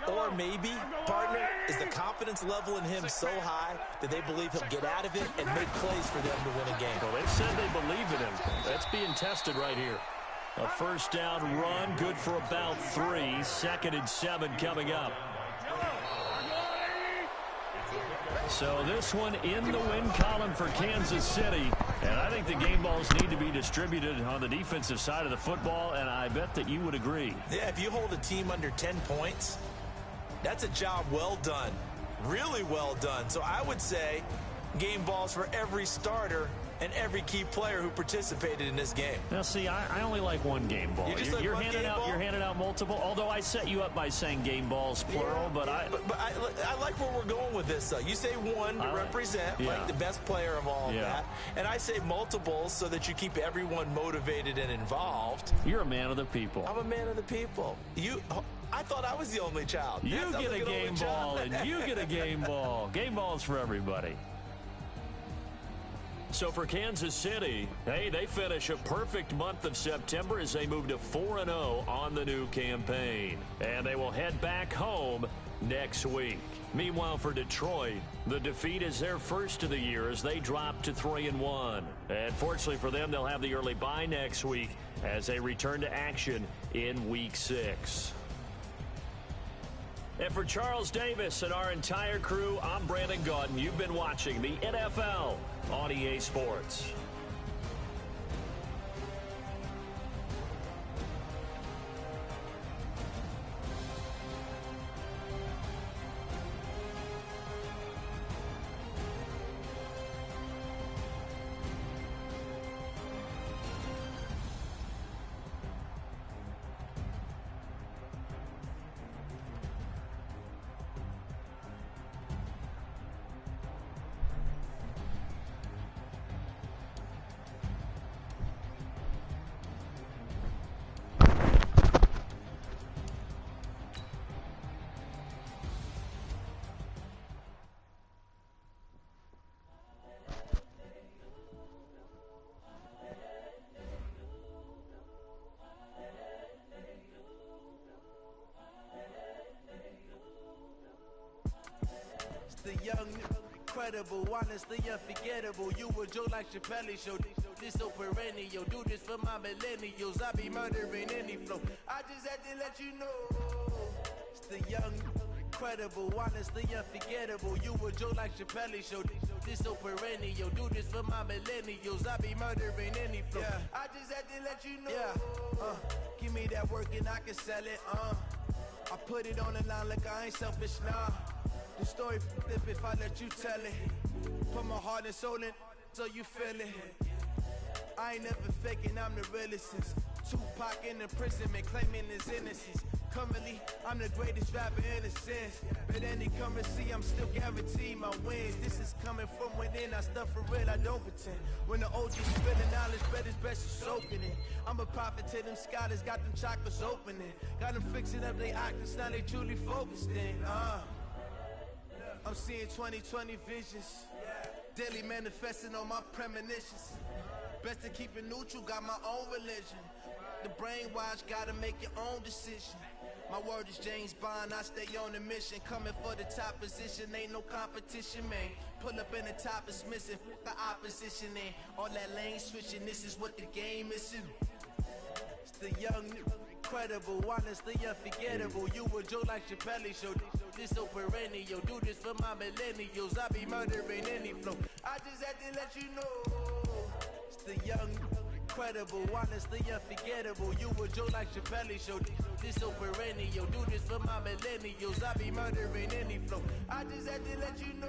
Or maybe, partner, is the confidence level in him so high that they believe he'll get out of it and make plays for them to win a game. Well, they've said they believe in him. That's being tested right here. A first down run, good for about 3. 2nd and 7 coming up. So this one in the win column for Kansas City. And I think the game balls need to be distributed on the defensive side of the football, and I bet that you would agree. Yeah, if you hold a team under 10 points, that's a job well done. Really well done. So I would say game balls for every starter and every key player who participated in this game. Now, see, I only like one game ball. You're handing out multiple. Although I set you up by saying game balls plural, but I like where we're going with this. You say one to represent like the best player of all of that, and I say multiples so that you keep everyone motivated and involved. You're a man of the people. I'm a man of the people. I thought I was the only child. You get a game ball, and you get a game ball. Game balls for everybody. So for Kansas City, hey, they finish a perfect month of September as they move to 4-0 on the new campaign. And they will head back home next week. Meanwhile, for Detroit, the defeat is their first of the year as they drop to 3-1. And fortunately for them, they'll have the early bye next week as they return to action in Week 6. And for Charles Davis and our entire crew, I'm Brandon Gaudin. You've been watching the NFL on EA Sports. The young, incredible, honestly unforgettable. You a joke like Chappelle show. This so perennial. Do this for my millennials. I be murdering any flow. I just had to let you know. It's the young, incredible, honestly unforgettable. You a joke like Chappelle show. This so perennial. Do this for my millennials. I be murdering any flow. Yeah. I just had to let you know. Yeah. Give me that work and I can sell it. I put it on the line like I ain't selfish, nah. The story flip if I let you tell it. Put my heart and soul in so you feel it. I ain't never faking, I'm the realest since Tupac in imprisonment, claiming his innocence. Currently, I'm the greatest rapper in a sense. But any currency, I'm still guaranteed my wins. This is coming from within, I stuff for real, I don't pretend. When the OG's spilling knowledge, bet it's best you soaking it. I'm a prophet to them scholars, got them chakras opening. Got them fixing up they octaves, now they truly focused in. I'm seeing 2020 visions. Daily manifesting on my premonitions. Best to keep it neutral, got my own religion. The brainwash, gotta make your own decision. My word is James Bond, I stay on a mission. Coming for the top position, ain't no competition, man. Pull up in the top is missing, the opposition ain't. All that lane switching, this is what the game is in. It's the young, incredible, honestly unforgettable. You a joke like Chappelle show. This so perennial, do this for my millennials. I be murdering any flow. I just had to let you know. It's the young, incredible, honestly unforgettable. You a joke like Chappelle show. This so perennial, do this for my millennials. I be murdering any flow. I just had to let you know.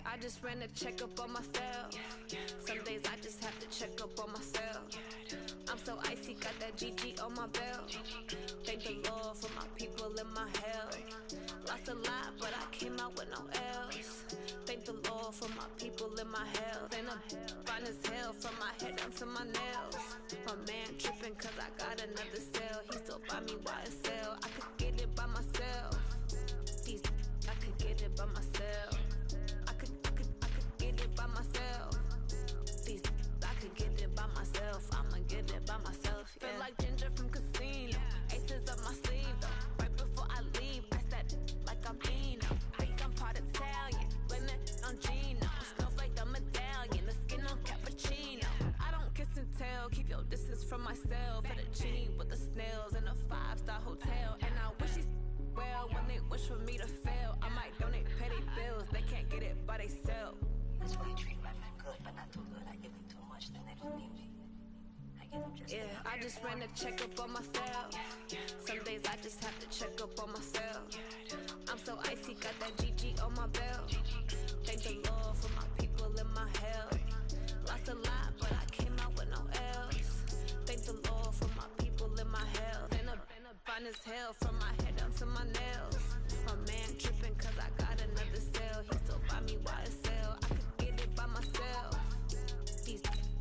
I just ran a checkup on myself. Some days I just have to check up on myself. I'm so icy, got that GG on my belt. Thank the Lord for my people in my health. Lost a lot, but I came out with no else. Thank the Lord for my people in my health. And I'm fine as hell from my head down to my nails. My man tripping cause I got another cell. He still buy me YSL. I could get it by myself. I could get it by myself. I could get it by myself. I could get it by myself. I'ma get it by myself. Yeah. Feel like Ginger from Casino. Aces up my sleeve though. Right before I leave, I said like I'm Eno. Think I'm part Italian. Blame that on Gino. Snowflake the medallion. The skin on cappuccino. I don't kiss and tell. Keep your distance from myself. Fettuccine with the snails in a 5-star hotel. And I wish he's well when they wish for me to fail. I might donate petty bills. They can't get it by themselves. That's why you treat my friend good, but not too good. I give them too much, then they don't need me. I give them just yeah, I just ran a checkup on myself. Some days I just have to check up on myself. I'm so icy, got that GG on my belt. Thank the Lord for my people in my health. Lost a lot, but I came out with no else. Thank the Lord for my people in my health. And I'm fine as hell from my head down to my nails. My man tripping cause I got another cell. He still buy me YSL. I could get it by myself.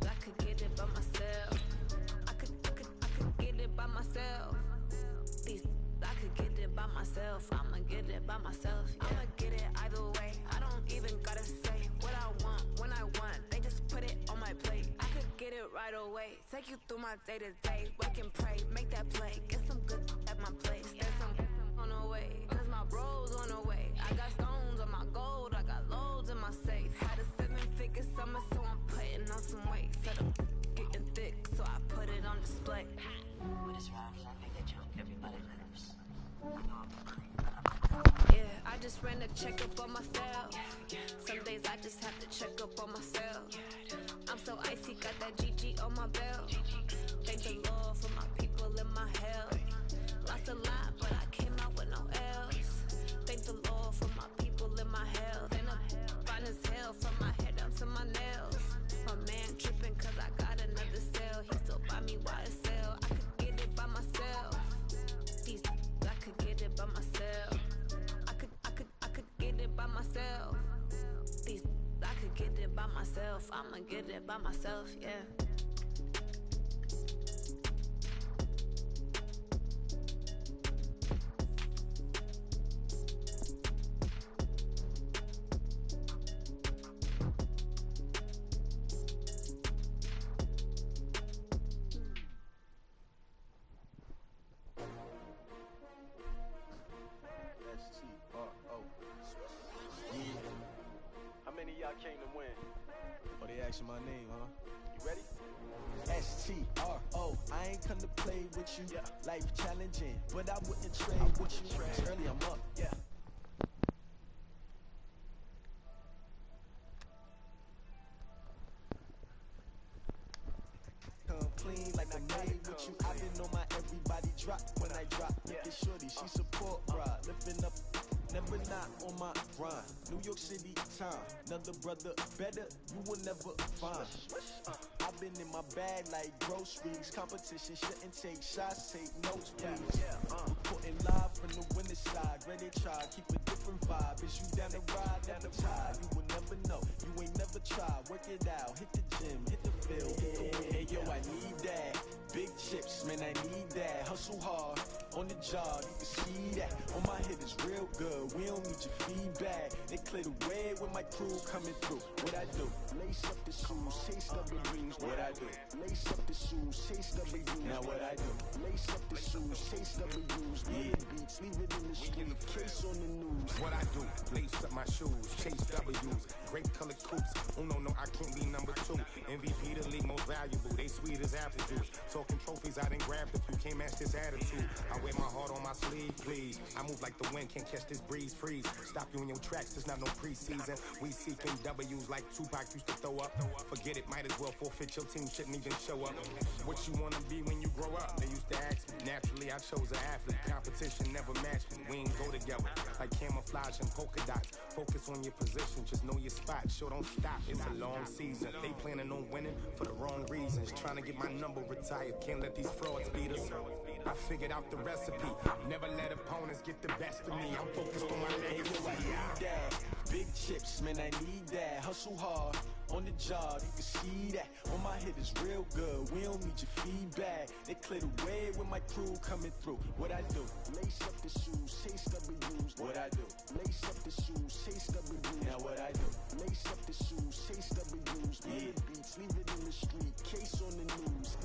I could get it by myself. I could get it by myself. I could get it by myself. I'ma get it by myself. Yeah. I'ma get it either way. I don't even gotta say what I want when I want. They just put it on my plate. I could get it right away. Take you through my day to day. Wake and pray, make that play. Get some good at my place. There's some on the way. Cause my bro's on the way. I got stones on my gold. I got loads in my safe. Had a 7-figure summer, so I'm putting on some weight. Said I'm getting thick, so I put it on display. with his rhymes, I think that you everybody lives. Yeah, I just ran a checkup on myself. Some days I just have to check up on myself. I'm so icy, got that GG on my belt. Thank the Lord for my people in my health. Lost a lot, but I came out with no else. Thank the Lord for my people in my health. And I'm fine as hell from my head down to my nails. My man tripping cause I got another cell. He still buy me YSL. I could get it by myself. I could get it by myself. I could get it by myself. I could get it by myself. I'ma get it by myself, yeah. mention my name, huh? You ready? S-T-R-O. I ain't come to play with you. Yeah. Life challenging, but I wouldn't trade with you. Early, I'm up. Yeah. Come clean like I made with you. I've been on my everybody drop when I drop. Look at shorty, she support ride. Lifting up, never not on my grind. New York City time, another brother better, you will never find. I've been in my bag like groceries. Competition shouldn't take shots, take notes, please. Reporting live from the winning side. Ready to try, keep a different vibe. Is you down the ride, down the tide? You will never know, you ain't never tried. Work it out, hit the gym, hit the field, hit the win. Hey yo, I need that. Big chips, man, I need that. Hustle hard, on the job, you can see that. On my hit is real good, we don't need your feedback. They clear the way with my crew coming through. What I do? Lace up the shoes, chase up the rings. What I do? Lace up the shoes, chase up the rings. Now what I do? Lace up the shoes, chase up the rings. Yeah, beats, leave it in the street, case on the news. What I do? Lace up my shoes, chase W's. Great colored coops. Oh no, I can't be number 2. MVP the league most valuable. They sweet as apple juice. Talking trophies, I done grabbed a few. Can't match this attitude. I wear my heart on my sleeve, please. I move like the wind, can't catch this breeze. Freeze. Stop you in your tracks, there's not no preseason. We seeking W's like Tupac used to throw up. Forget it, might as well forfeit. Your team shouldn't even show up. What you wanna be when you grow up? They used to ask me. Naturally, I chose an athlete. Competition never matched me. We ain't go together like camouflage and polka dots. Focus on your position, just know your spot. Sure, don't stop. It's a long season. They planning on winning for the wrong reasons. Trying to get my number retired. Can't let these frauds beat us. I figured out the recipe. Never let opponents get the best of me. I'm focused on my legacy. I need that. Big chips, man, I need that. Hustle hard, on the job, you can see that. On my hit is real good, we don't need your feedback. They clear the way with my crew coming through. What I do? Lace up the shoes, chase W's. What I do? Lace up the shoes, chase W's. Now what I do? Lace up the shoes, chase W's. Yeah, beats, leave it in the street, case on the news.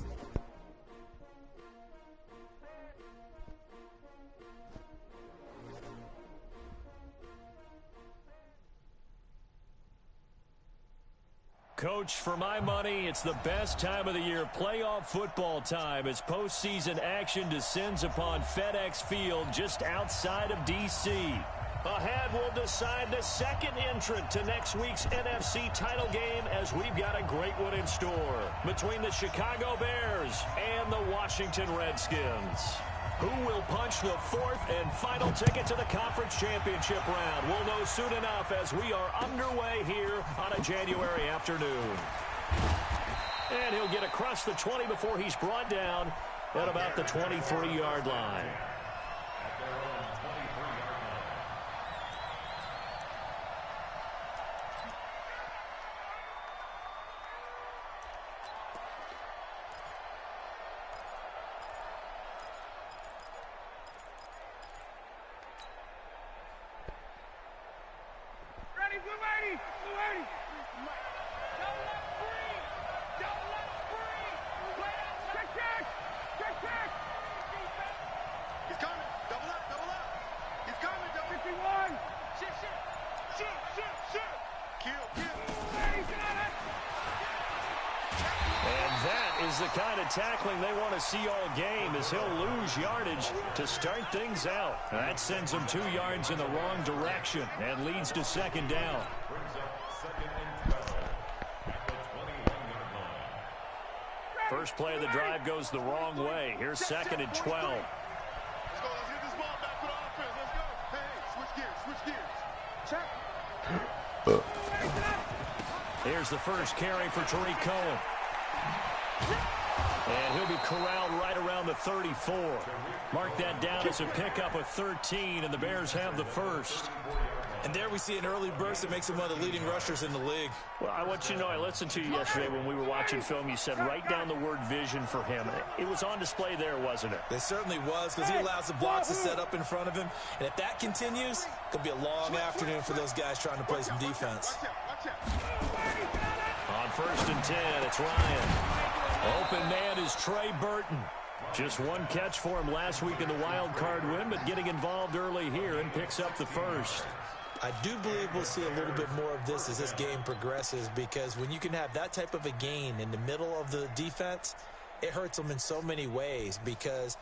Coach, for my money, it's the best time of the year, playoff football time, as postseason action descends upon FedEx Field just outside of D.C. Ahead, we'll decide the second entrant to next week's NFC title game, as we've got a great one in store between the Chicago Bears and the Washington Redskins. Who will punch the fourth and final ticket to the conference championship round? We'll know soon enough as we are underway here on a January afternoon. And he'll get across the 20 before he's brought down at about the 23-yard line. The kind of tackling they want to see all game, as he'll lose yardage to start things out. That sends him 2 yards in the wrong direction and leads to second down. First play of the drive goes the wrong way. Here's second and 12. Let's get this ball back for the offense. Let's go. Hey, switch gears. Check. Here's the first carry for Tariq Cohen. And he'll be corralled right around the 34. Mark that down as a pickup of 13, and the Bears have the first. And there we see an early burst that makes him one of the leading rushers in the league. Well, I want you to know, I listened to you yesterday when we were watching film. You said write down the word vision for him. It was on display there, wasn't it? It certainly was, because he allows the blocks to set up in front of him. And if that continues, it could be a long afternoon for those guys trying to play some defense. On first and 10, it's Ryan. Open man is Trey Burton. Just one catch for him last week in the wild card win, but getting involved early here and picks up the first. I do believe we'll see a little bit more of this as this game progresses, because when you can have that type of a gain in the middle of the defense, it hurts them in so many ways, because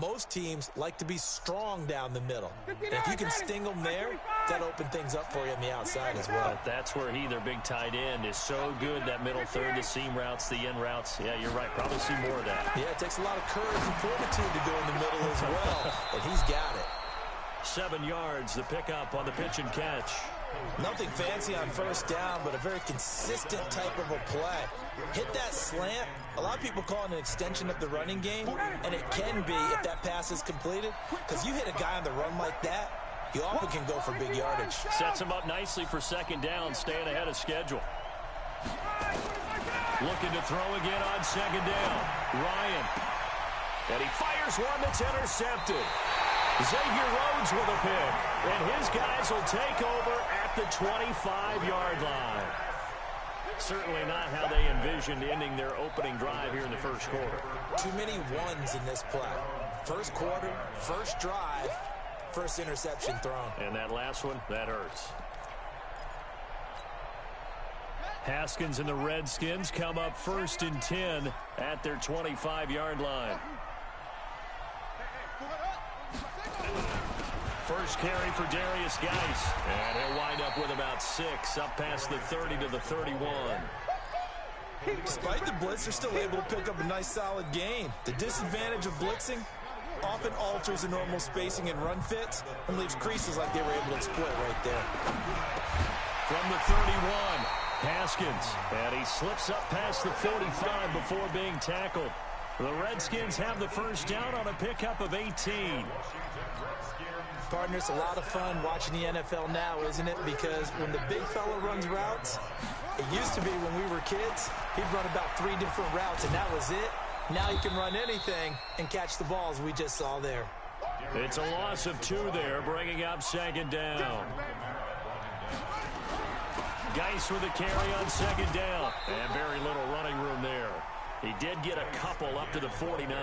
most teams like to be strong down the middle. And if you can sting them there, that opens things up for you on the outside as well. That's where their big tight end, is so good, that middle third, the seam routes, the in routes. Yeah, you're right. Probably see more of that. Yeah, it takes a lot of courage and fortitude to go in the middle as well, and he's got it. 7 yards, the pickup on the pitch and catch. Nothing fancy on first down, but a very consistent type of a play. Hit that slant. A lot of people call it an extension of the running game, and it can be if that pass is completed, because you hit a guy on the run like that, you often can go for big yardage. Sets him up nicely for second down, staying ahead of schedule. Looking to throw again on second down. Ryan. And he fires one that's intercepted. Xavier Rhodes with a pick, and his guys will take over at the 25-yard line. Certainly not how they envisioned ending their opening drive here in the first quarter. Too many ones in this play. First quarter, first drive, first interception thrown. And that last one, that hurts. Haskins and the Redskins come up 1st and 10 at their 25-yard line. First carry for Darius Geis, and he'll wind up with about 6, up past the 30 to the 31. Despite the blitz, they're still able to pick up a nice solid gain. The disadvantage of blitzing often alters the normal spacing and run fits and leaves creases like they were able to exploit right there. From the 31, Haskins, and he slips up past the 45 before being tackled. The Redskins have the first down on a pickup of 18. Partner, it's a lot of fun watching the NFL now, isn't it? Because when the big fella runs routes, it used to be when we were kids, he'd run about 3 different routes, and that was it. Now he can run anything and catch the balls we just saw there. It's a loss of 2 there, bringing up second down. Geis with a carry on second down, and very little running room there. He did get a couple up to the 49.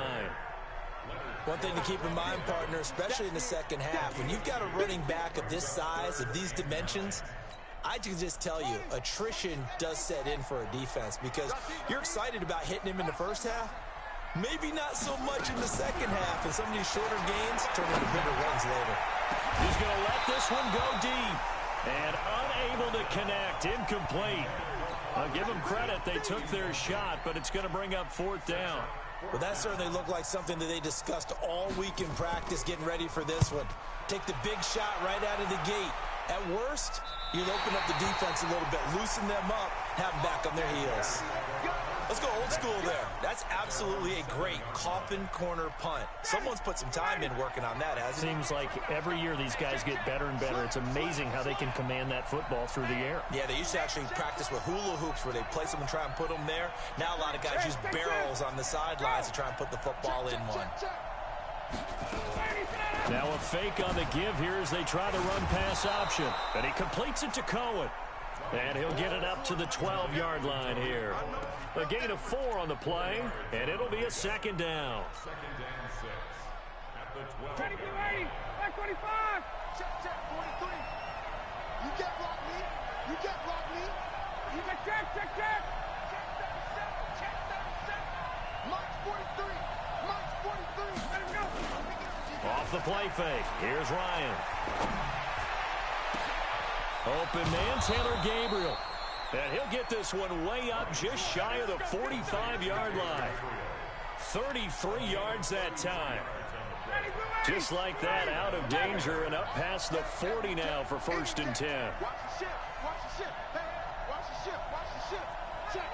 One thing to keep in mind, partner, especially in the second half, when you've got a running back of this size, of these dimensions, I can just tell you, attrition does set in for a defense, because you're excited about hitting him in the first half, maybe not so much in the second half, and some of these shorter gains turn into bigger runs later. He's going to let this one go deep, and unable to connect, incomplete. I'll give them credit, they took their shot, but it's going to bring up 4th down. Well, that certainly looked like something that they discussed all week in practice, getting ready for this one. Take the big shot right out of the gate. At worst, you'll open up the defense a little bit, loosen them up, have them back on their heels. Let's go old school there. That's absolutely a great coffin corner punt. Someone's put some time in working on that, hasn't it? Seems like every year these guys get better and better. It's amazing how they can command that football through the air. Yeah, they used to actually practice with hula hoops where they place them and try and put them there. Now a lot of guys use barrels on the sidelines to try and put the football in one. Now a fake on the give here as they try the run-pass option. And he completes it to Cohen. And he'll get it up to the 12-yard line here. A gain of 4 on the play, and it'll be a second down. Second and 6 at the 12. Ready, get ready. Back 25. Check, 43. You get block me. You get block me. You get check. Check 37. March 43. March 43. Let him go. Off the play fake. Here's Ryan. Open man, Taylor Gabriel. And he'll get this one way up just shy of the 45-yard line. 33 yards that time. Just like that, out of danger and up past the 40 now for 1st and 10. Watch the ship. Watch the ship. Hey, watch the ship. Watch the ship. Check.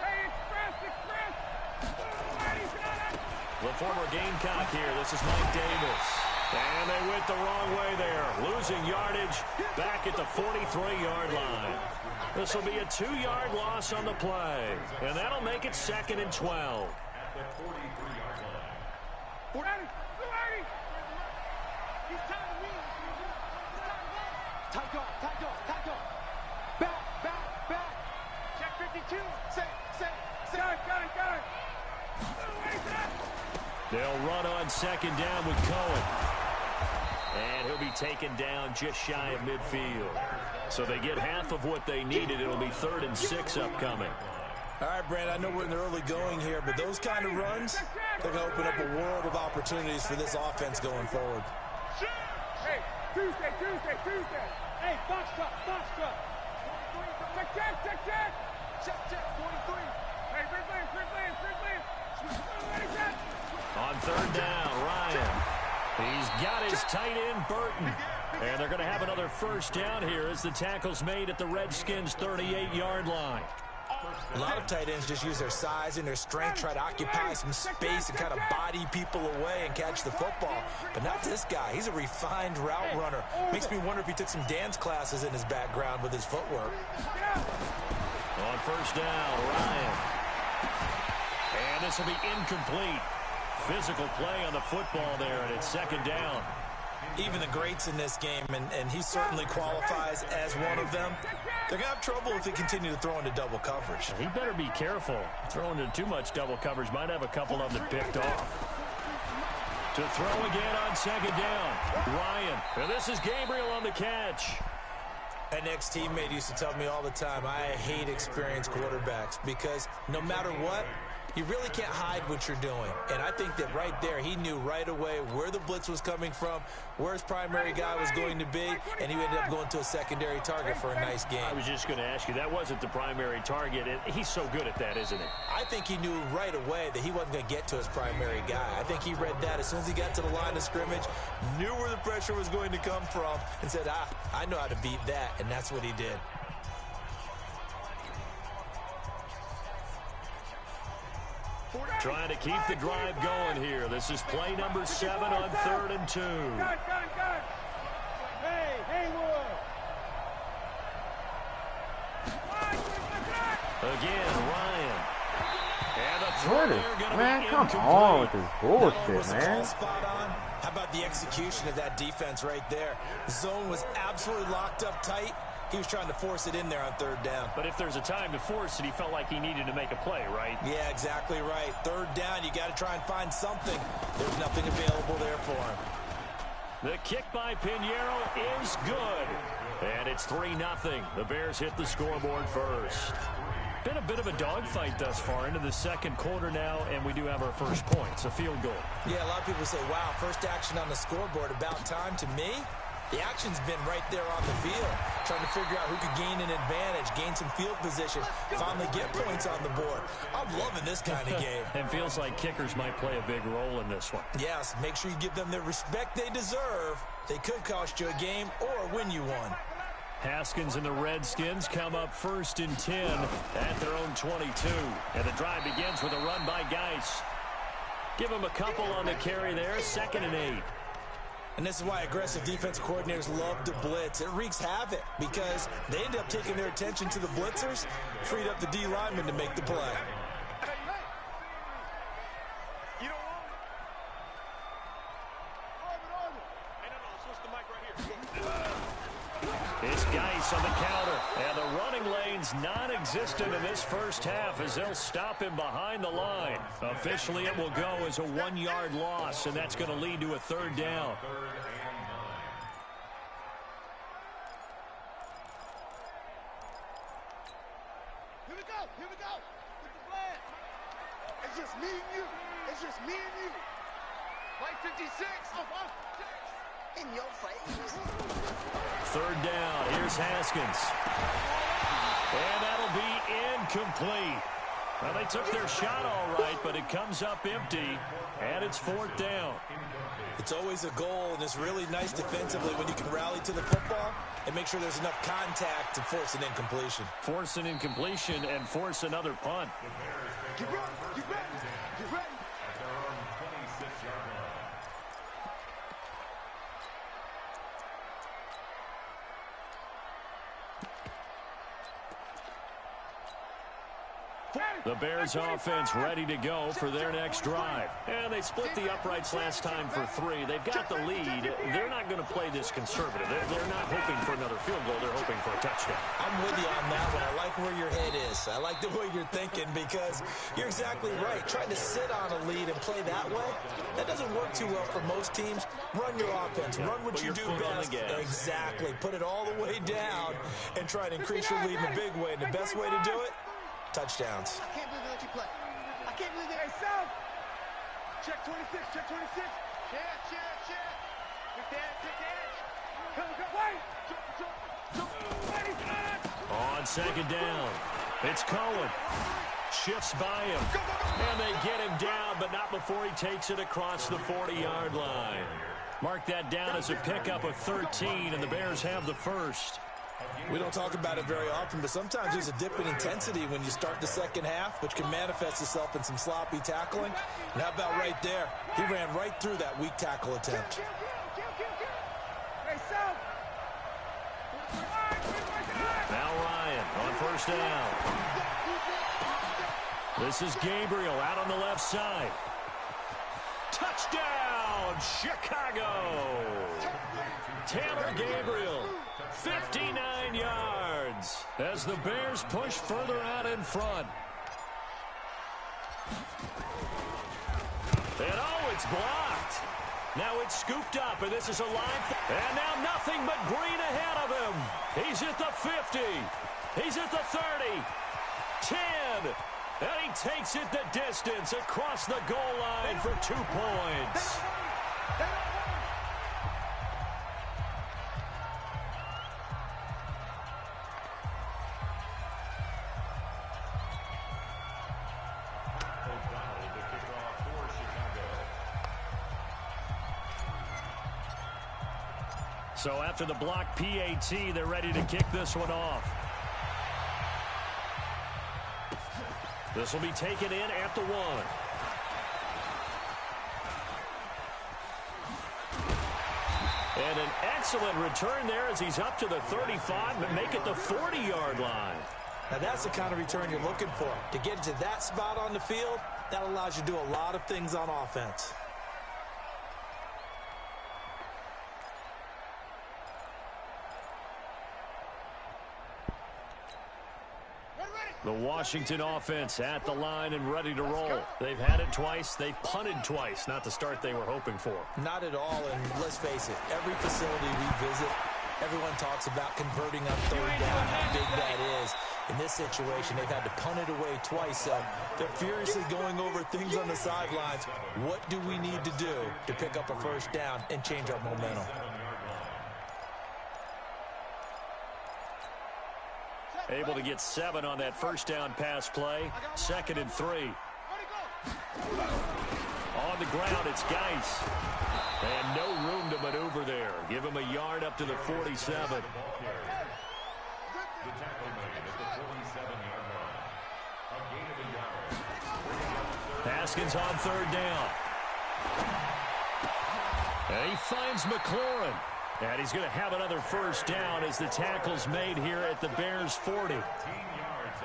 Hey, express. The former Gamecock here. This is Mike Davis. And they went the wrong way there. Losing yardage back at the 43-yard line. This will be a 2-yard loss on the play. And that'll make it 2nd and 12. At the 43-yard line. He's tired of me. Tight go. Back. Check 52. Say. Got it. They'll run on second down with Cohen. And he'll be taken down just shy of midfield. So they get half of what they needed. It'll be 3rd and 6 upcoming. All right, Brand, I know we're in the early going here, but those kind of runs, they're going to open up a world of opportunities for this offense going forward. Hey, Tuesday. Hey, box truck. Check. Check, 43. Hey, Ridley. On 3rd down, Ryan. He's got his tight end, Burton. And they're going to have another 1st down here as the tackle's made at the Redskins' 38-yard line. A lot of tight ends just use their size and their strength, try to occupy some space and kind of body people away and catch the football. But not this guy. He's a refined route runner. Makes me wonder if he took some dance classes in his background with his footwork. On 1st down, Ryan. And this will be incomplete. Physical play on the football there, and it's 2nd down. Even the greats in this game, and he certainly qualifies as one of them, they're going to have trouble if they continue to throw into double coverage. He better be careful. Throwing into too much double coverage might have a couple of them picked off. To throw again on 2nd down, Ryan. And this is Gabriel on the catch. An ex-teammate used to tell me all the time, I hate experienced quarterbacks because no matter what, you really can't hide what you're doing. And I think that right there, he knew right away where the blitz was coming from, where his primary guy was going to be, and he ended up going to a secondary target for a nice game. I was just going to ask you, that wasn't the primary target. He's so good at that, isn't he? I think he knew right away that he wasn't going to get to his primary guy. I think he read that as soon as he got to the line of scrimmage, knew where the pressure was going to come from, and said, I know how to beat that, and that's what he did. Trying to keep the drive going here. This is play number 7 on 3rd and 2. Gun. Hey, Haywood. Again, Ryan. And the throw there going to Man, be come incomplete. on with this bullshit, Was the man. call spot on? How about the execution of that defense right there? The zone was absolutely locked up tight. He was trying to force it in there on 3rd down. But if there's a time to force it, he felt like he needed to make a play, right? Yeah, exactly right. 3rd down, you got to try and find something. There's nothing available there for him. The kick by Pinheiro is good. And it's 3-0. The Bears hit the scoreboard first. Been a bit of a dogfight thus far into the 2nd quarter now, and we do have our first points, a field goal. Yeah, a lot of people say, wow, first action on the scoreboard, about time. To me, the action's been right there on the field, trying to figure out who could gain an advantage, gain some field position, finally get points on the board. I'm loving this kind of game. It feels like kickers might play a big role in this one. Yes, make sure you give them the respect they deserve. They could cost you a game or win you one. Haskins and the Redskins come up 1st and 10 at their own 22. And the drive begins with a run by Geis. Give him a couple on the carry there, 2nd and 8. And this is why aggressive defensive coordinators love to blitz. It wreaks havoc because they end up taking their attention to the blitzers, freed up the D lineman to make the play. You don't want it. Hey, no, switch the mic right here. It's Geis on the counter. And the running lane's non-existent in this first half as they'll stop him behind the line. Officially, it will go as a 1-yard loss, and that's going to lead to a 3rd down. Here we go. With the flag. It's just me and you. It's just me and you. White 56. In your face. 3rd down. Here's Haskins. And that'll be incomplete. Well, they took their shot all right, but it comes up empty, and it's 4th down. It's always a goal, and it's really nice defensively when you can rally to the football and make sure there's enough contact to force an incompletion. Force an incompletion and force another punt. Get ready. Get ready. Get ready. At their own 26-yard line. The Bears offense ready to go for their next drive. And they split the uprights last time for 3. They've got the lead. They're not going to play this conservative. They're not hoping for another field goal. They're hoping for a touchdown. I'm with you on that one. I like where your head is. I like the way you're thinking because you're exactly right. Trying to sit on a lead and play that way, that doesn't work too well for most teams. Run your offense. Run what you do best. Exactly. Put it all the way down and try to increase your lead in a big way. And the best way to do it, touchdowns. I can't believe they let you play. I can't believe they... Hey, South! Check 26, check 26. Check. Take that. Come, wait! Jump. On second down, it's Cohen. Shifts by him. And they get him down, but not before he takes it across the 40-yard line. Mark that down as a pickup of 13, and the Bears have the first. We don't talk about it very often, but sometimes there's a dip in intensity when you start the second half, which can manifest itself in some sloppy tackling. And how about right there? He ran right through that weak tackle attempt. Now Ryan on first down. This is Gabriel out on the left side. Touchdown, Chicago! Taylor Gabriel. 59 yards as the Bears push further out in front. And it's blocked. Now it's scooped up, and this is a line. And now nothing but green ahead of him. He's at the 50. He's at the 30. 10. And he takes it the distance across the goal line for 2 points. So after the block PAT, they're ready to kick this one off. This will be taken in at the 1. And an excellent return there as he's up to the 35, but make it the 40-yard line. Now that's the kind of return you're looking for. To get to that spot on the field, that allows you to do a lot of things on offense. The Washington offense at the line and ready to roll. They've had it twice. They've punted twice. Not the start they were hoping for. Not at all, and let's face it, every facility we visit, everyone talks about converting on third down, how big that is. In this situation, they've had to punt it away twice, so they're furiously going over things on the sidelines. What do we need to do to pick up a first down and change our momentum? Able to get 7 on that first down pass play. 2nd and 3. On the ground, it's Geis. And no room to maneuver there. Give him a yard up to the 47. Haskins on third down. And he finds McLaurin. And he's going to have another first down as the tackle's made here at the Bears 40.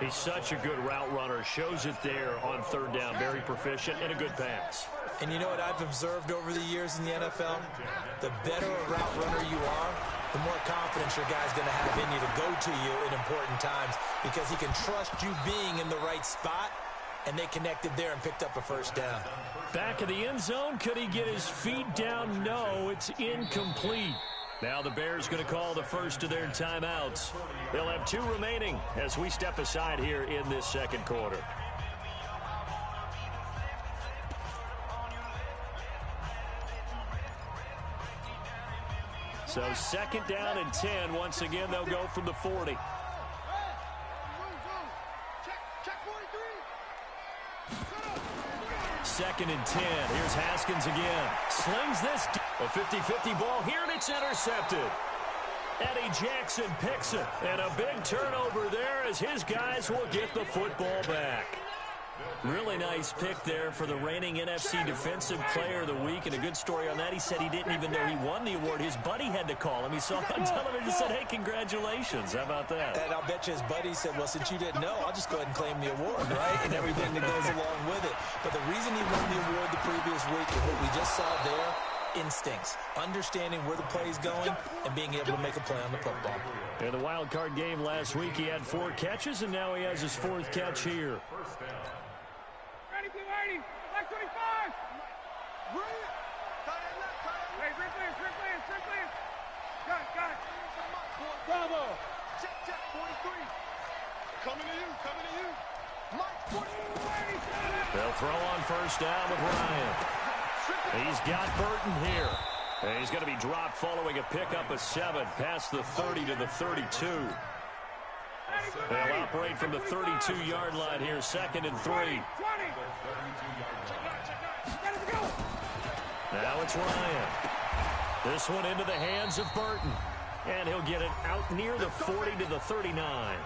He's such a good route runner. Shows it there on third down. Very proficient and a good pass. And you know what I've observed over the years in the NFL? The better a route runner you are, the more confidence your guy's going to have in you to go to you in important times because he can trust you being in the right spot. And they connected there and picked up a first down. Back of the end zone. Could he get his feet down? No, it's incomplete. Now the Bears going to call the first of their timeouts. They'll have 2 remaining as we step aside here in this second quarter. So 2nd down and 10. Once again, they'll go from the 40. Second and 10. Here's Haskins again. Slings this. A 50-50 ball here, and it's intercepted. Eddie Jackson picks it. And a big turnover there as his guys will get the football back. Really nice pick there for the reigning NFC Defensive Player of the Week, and a good story on that. He said he didn't even know he won the award. His buddy had to call him. He saw it on television and said, hey, congratulations. How about that? And I'll bet you his buddy said, well, since you didn't know, I'll just go ahead and claim the award, right? And everything that goes along with it. But the reason he won the award the previous week is what we just saw there, instincts, understanding where the play is going and being able to make a play on the football. In the wild card game last week, he had 4 catches, and now he has his 4th catch here. Ready, blue 80, like 25. Hey, replay. Got it. Bravo. Check, 43. Coming to you. Mike, 43. They'll throw on first down with Ryan. He's got Burton here. And he's going to be dropped following a pickup of 7 past the 30 to the 32. They'll operate from the 32-yard line here, 2nd and 3. Now it's Ryan. This one into the hands of Burton. And he'll get it out near the 40 to the 39.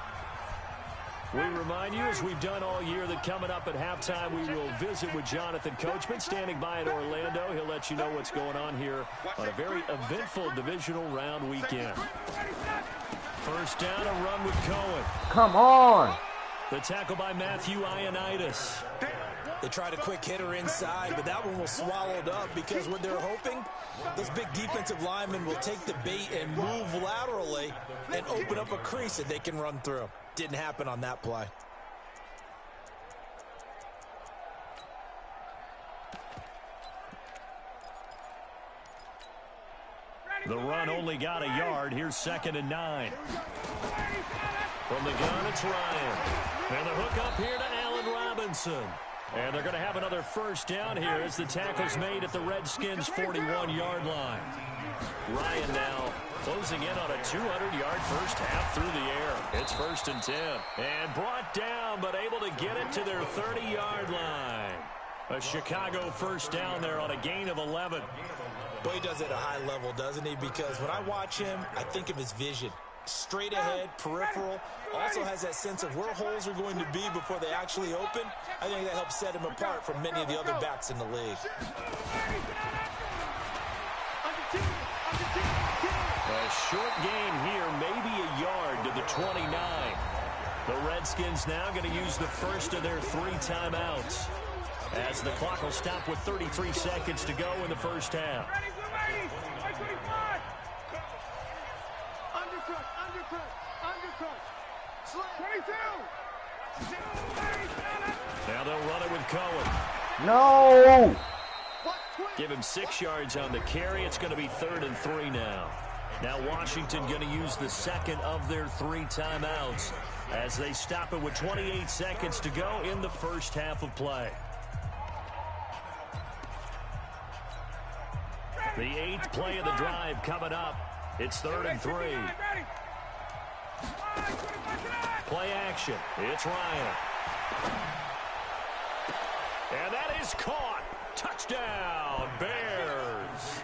We remind you, as we've done all year, that coming up at halftime, we will visit with Jonathan Coachman, standing by in Orlando. He'll let you know what's going on here on a very eventful divisional round weekend. First down, a run with Cohen. Come on. The tackle by Matthew Ioannidis. They tried a quick hitter inside, but that one was swallowed up because what they're hoping, those big defensive linemen will take the bait and move laterally and open up a crease that they can run through. Didn't happen on that play. The run only got a yard. Here's 2nd and 9. From the gun, it's Ryan. And the hook up here to Allen Robinson. And they're going to have another first down here as the tackle's made at the Redskins' 41-yard line. Ryan now closing in on a 200-yard first half through the air. It's 1st and 10. And brought down, but able to get it to their 30-yard line. A Chicago first down there on a gain of 11. Well, he does it at a high level, doesn't he? Because when I watch him, I think of his vision. Straight ahead, peripheral, also has that sense of where holes are going to be before they actually open. I think that helps set him apart from many of the other backs in the league. A short gain here, maybe a yard to the 29. The Redskins now going to use the first of their 3 timeouts, as the clock will stop with 33 seconds to go in the first half. Now they'll run it with Cohen. No! Give him 6 yards on the carry. It's going to be 3rd and 3 now. Now Washington going to use the second of their 3 timeouts as they stop it with 28 seconds to go in the first half of play. The 8th play of the drive coming up. It's 3rd and 3. Play action. It's Ryan. And that is caught. Touchdown, Bears.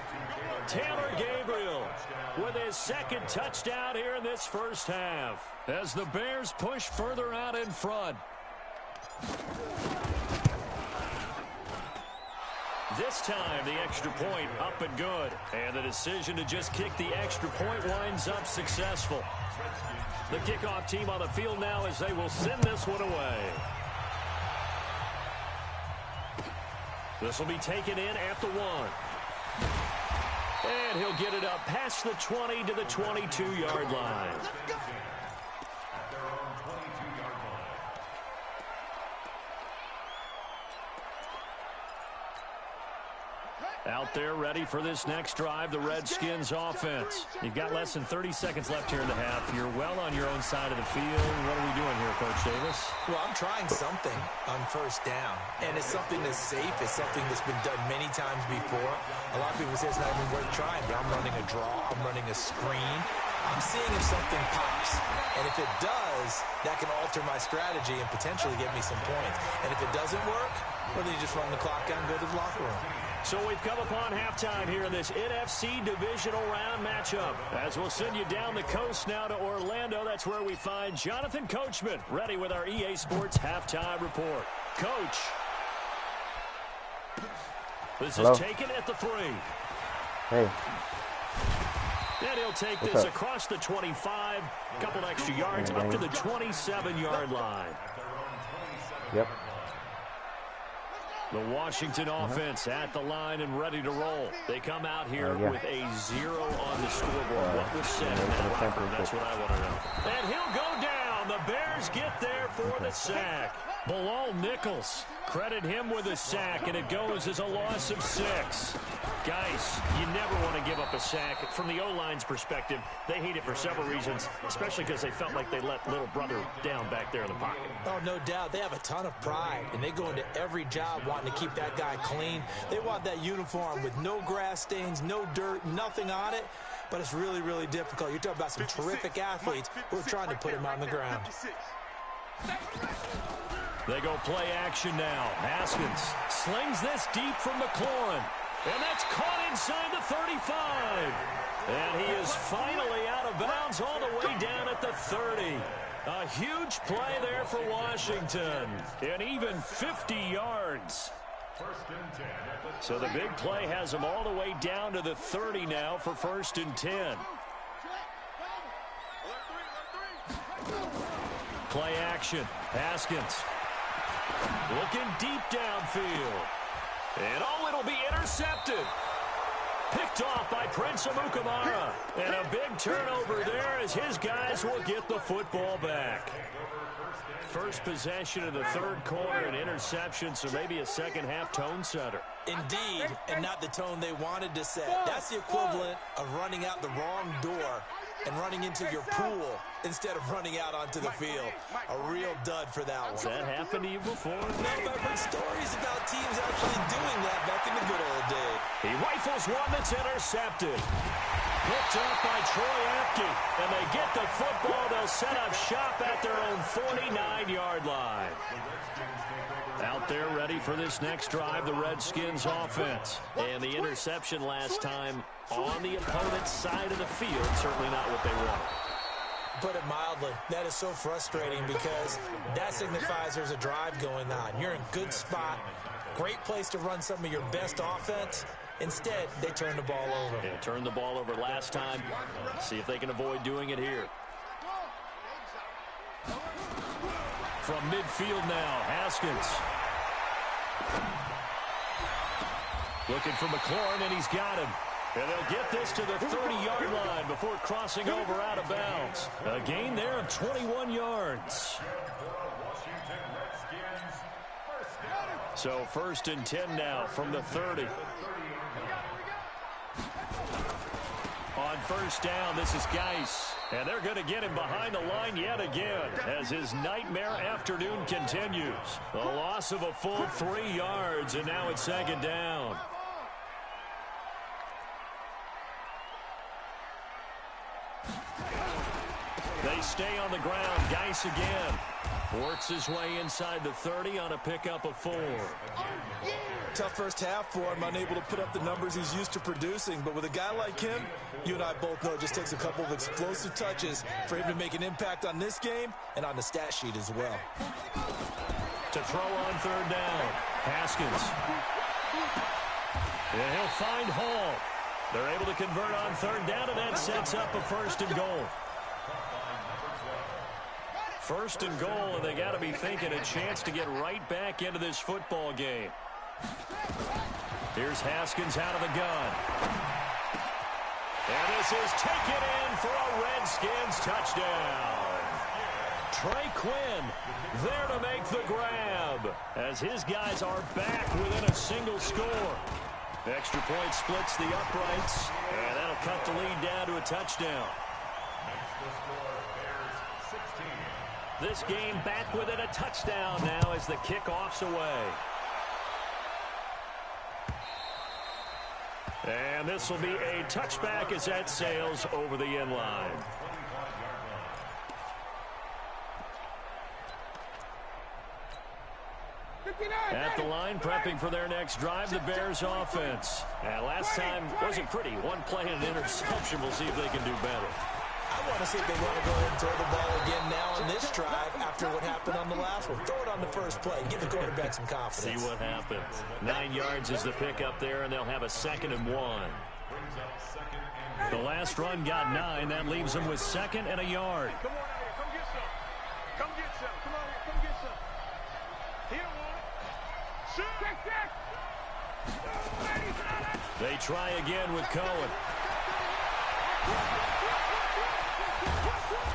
Taylor Gabriel with his 2nd touchdown here in this first half, as the Bears push further out in front. This time, the extra point up and good. And the decision to just kick the extra point winds up successful. The kickoff team on the field now as they will send this one away. This will be taken in at the 1. And he'll get it up past the 20 to the 22-yard line. Out there ready for this next drive, the Redskins offense. You've got less than 30 seconds left here in the half. You're well on your own side of the field. What are we doing here, Coach Davis? Well, I'm trying something on first down, and it's something that's safe. It's something that's been done many times before. A lot of people say it's not even worth trying, but I'm running a draw. I'm running a screen. I'm seeing if something pops. And if it does, that can alter my strategy and potentially get me some points. And if it doesn't work, Or then you just run the clock out and go to the locker room. So we've come upon halftime here in this NFC divisional round matchup. As we'll send you down the coast now to Orlando, that's where we find Jonathan Coachman ready with our EA Sports halftime report. Coach. This is taken at the 3. Hey. And he'll take this across the 25, couple extra yards up to the 27-yard line. Yep. The Washington offense at the line and ready to roll. They come out here with a 0 on the scoreboard. What was said in that locker room? That's what I want to know. And he'll go down. The Bears get there for the sack. Bilal Nichols, credit him with a sack, and it goes as a loss of 6. Guys, you never want to give up a sack. From the O-line's perspective, they hate it for several reasons, especially because they felt like they let little brother down back there in the pocket. Oh, no doubt. They have a ton of pride, and they go into every job wanting to keep that guy clean. They want that uniform with no grass stains, no dirt, nothing on it. But it's really, really difficult. You're talking about some terrific athletes who are trying to put him on the ground. They go play action now. Haskins slings this deep from McLaurin. And that's caught inside the 35. And he is finally out of bounds all the way down at the 30. A huge play there for Washington. And even 50 yards. So the big play has him all the way down to the 30 now for 1st and 10. Play action. Haskins looking deep downfield. And it'll be intercepted. Picked off by Prince Amukamara. And a big turnover there as his guys will get the football back. First possession of the 3rd quarter, an interception, so maybe a second-half tone setter. Indeed, and not the tone they wanted to set. That's the equivalent of running out the wrong door and running into your pool instead of running out onto the field. A real dud for that one. Has that happened to you before? No, but I've heard stories about teams actually doing that back in the good old days. He rifles one that's intercepted. Picked up by Troy Apke, and they get the football. They'll set up shop at their own 49-yard line. Out there ready for this next drive, the Redskins offense. And the interception last time on the opponent's side of the field, certainly not what they wanted. Put it mildly, that is so frustrating because that signifies there's a drive going on. You're in a good spot, great place to run some of your best offense. Instead, they turn the ball over. Yeah, turned the ball over last time. See if they can avoid doing it here. From midfield now, Haskins. Looking for McLaurin, and he's got him. And they'll get this to the 30-yard line before crossing over out of bounds. A gain there of 21 yards. So 1st and 10 now from the 30. On 1st down, this is Geis. And they're going to get him behind the line yet again as his nightmare afternoon continues. A loss of a full 3 yards, and now it's 2nd down. They stay on the ground. Geis again. Works his way inside the 30 on a pickup of 4. Tough first half for him, unable to put up the numbers he's used to producing. But with a guy like him, you and I both know it just takes a couple of explosive touches for him to make an impact on this game and on the stat sheet as well. To throw on 3rd down, Haskins. And he'll find Hall. They're able to convert on 3rd down, and that sets up a 1st and goal. 1st and goal, and they got to be thinking a chance to get right back into this football game. Here's Haskins out of the gun. And this is taken in for a Redskins touchdown. Trey Quinn there to make the grab as his guys are back within a single score. Extra point splits the uprights, and that'll cut the lead down to a touchdown. This game back within a touchdown now as the kickoff's away. And this will be a touchback as that sails over the end line. At the line, prepping for their next drive, the Bears offense. And last time wasn't pretty. One play and an interception. We'll see if they can do better. I want to see if they want to go ahead and throw the ball again now on this drive after what happened on the last one. Throw it on the first play. Give the quarterback some confidence. See what happens. 9 yards is the pickup there, and they'll have a 2nd and 1. The last run got 9. That leaves them with 2nd and a yard. Come on out here. Come get some. Come get some. Come on here. Come get some. He don't want it. Shoot. They try again with Cohen.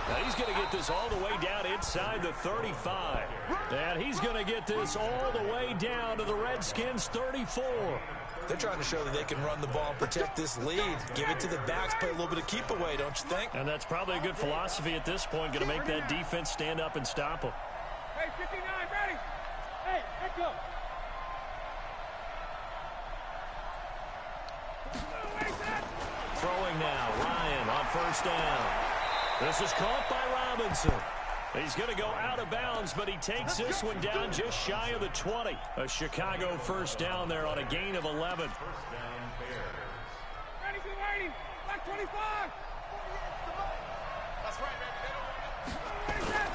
Now he's going to get this all the way down inside the 35. And he's going to get this all the way down to the Redskins' 34. They're trying to show that they can run the ball and protect this lead. Give it to the backs, play a little bit of keep away, don't you think? And that's probably a good philosophy at this point, going to make that defense stand up and stop them. Hey, 59, ready? Hey, let's go. Throwing now, Ryan on first down. This is caught by Robinson. He's going to go out of bounds, but he takes this one down just shy of the 20. A Chicago first down there on a gain of 11. Ready, get ready. Back 25. That's right, man.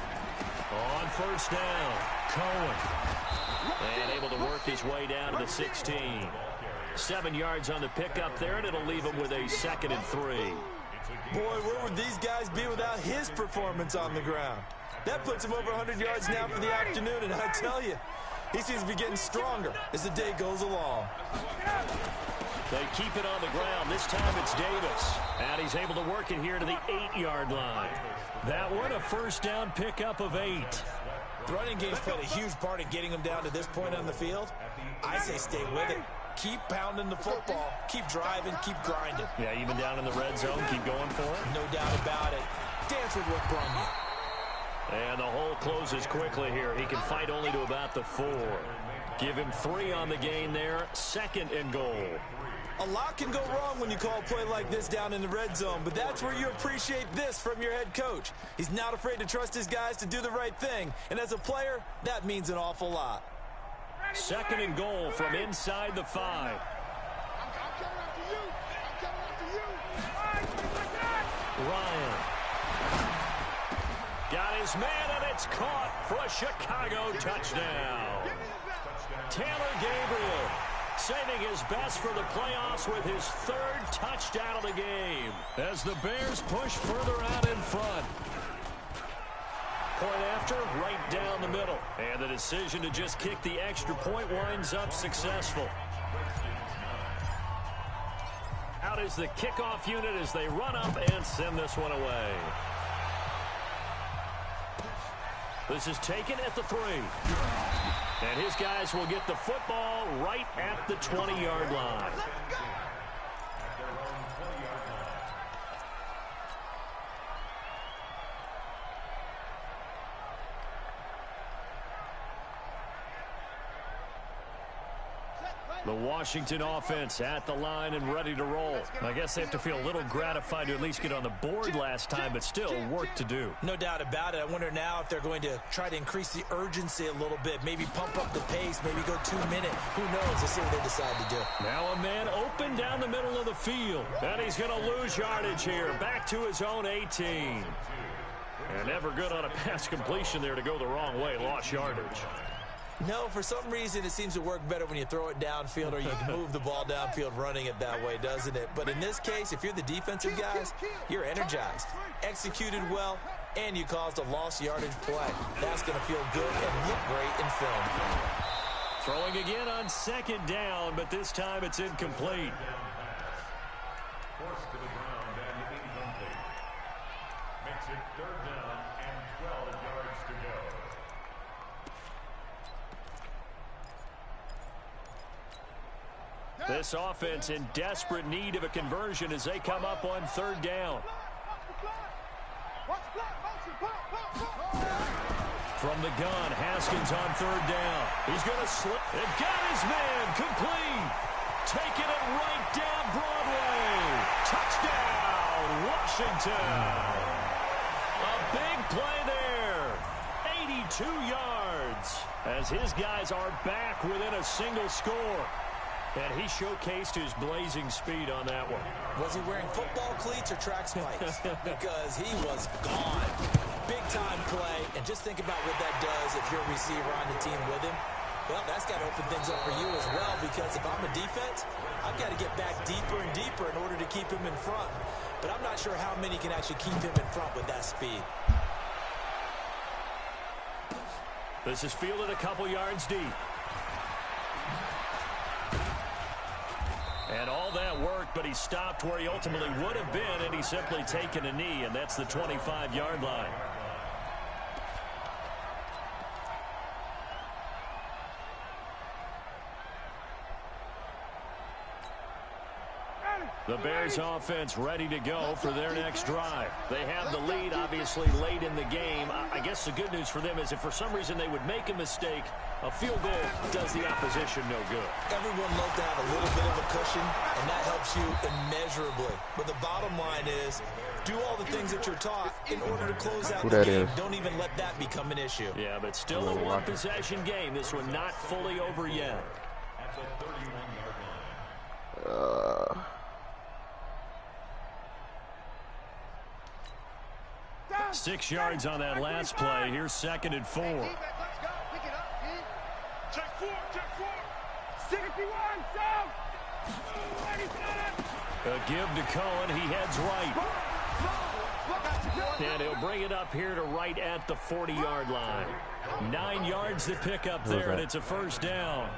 On first down, Cohen. And able to work his way down to the 16. 7 yards on the pickup there, and it'll leave him with a 2nd and 3. Boy, where would these guys be without his performance on the ground? That puts him over 100 yards now for the afternoon, and I tell you, he seems to be getting stronger as the day goes along. They keep it on the ground. This time it's Davis. And he's able to work it here to the 8-yard line. That one, a first down pickup of 8. The running game's played a huge part in getting them down to this point on the field. I say stay with it. Keep pounding the football. Keep driving. Keep grinding. Yeah, even down in the red zone, keep going for it. No doubt about it. Dance with what brung you. And the hole closes quickly here. He can fight only to about the 4. Give him 3 on the gain there. 2nd and goal. A lot can go wrong when you call a play like this down in the red zone, but that's where you appreciate this from your head coach. He's not afraid to trust his guys to do the right thing, and as a player, that means an awful lot. 2nd and goal from inside the 5. I'm coming after you. I'm coming after you. Ryan. Got his man, and it's caught for a Chicago touchdown. Taylor Gabriel saving his best for the playoffs with his 3rd touchdown of the game as the Bears push further out in front. Point after, right down the middle. And the decision to just kick the extra point winds up successful. Out is the kickoff unit as they run up and send this one away. This is taken at the 3. And his guys will get the football right at the 20-yard line. The Washington offense at the line and ready to roll. I guess they have to feel a little gratified to at least get on the board last time, but still work to do. No doubt about it. I wonder now if they're going to try to increase the urgency a little bit, maybe pump up the pace, maybe go 2-minute. Who knows? Let's see what they decide to do. Now a man open down the middle of the field. And he's going to lose yardage here. Back to his own 18. And never good on a pass completion there to go the wrong way. Lost yardage. No, for some reason it seems to work better when you throw it downfield or you can move the ball downfield running it that way, doesn't it? But in this case, if you're the defensive guys, you're energized, executed well, and you caused a lost yardage play. That's going to feel good and look great in film. Throwing again on 2nd down, but this time it's incomplete. Forced to the ground and incomplete. Makes it 3rd down and 12 yards to go. This offense in desperate need of a conversion as they come up on 3rd down. From the gun, Haskins on 3rd down. He's going to slip. They've got his man complete. Taking it right down Broadway. Touchdown, Washington. A big play there. 82 yards as his guys are back within a single score. And he showcased his blazing speed on that one. Was he wearing football cleats or track spikes? Because he was gone. Big-time play. And just think about what that does if you're a receiver on the team with him. Well, that's got to open things up for you as well, because if I'm a defense, I've got to get back deeper and deeper in order to keep him in front. But I'm not sure how many can actually keep him in front with that speed. This is fielded a couple yards deep. And all that worked, but he stopped where he ultimately would have been, and he's simply taken a knee, and that's the 25-yard line. The Bears offense ready to go for their next drive. They have the lead, obviously, late in the game. I guess the good news for them is if for some reason they would make a mistake, a field goal does the opposition no good. Everyone loves to have a little bit of a cushion, and that helps you immeasurably. But the bottom line is, do all the things that you're taught in order to close out the game. Don't even let that become an issue. Yeah, but still a one-possession game. This one not fully over yet. At the 31-yard line. 6 yards on that last play. Here's 2nd and 4. Let's go. Pick it up, kid. Check 4. 61, A give to Cohen. He heads right. And he'll bring it up here to right at the 40-yard line. 9 yards to pick up there, and it's a first down.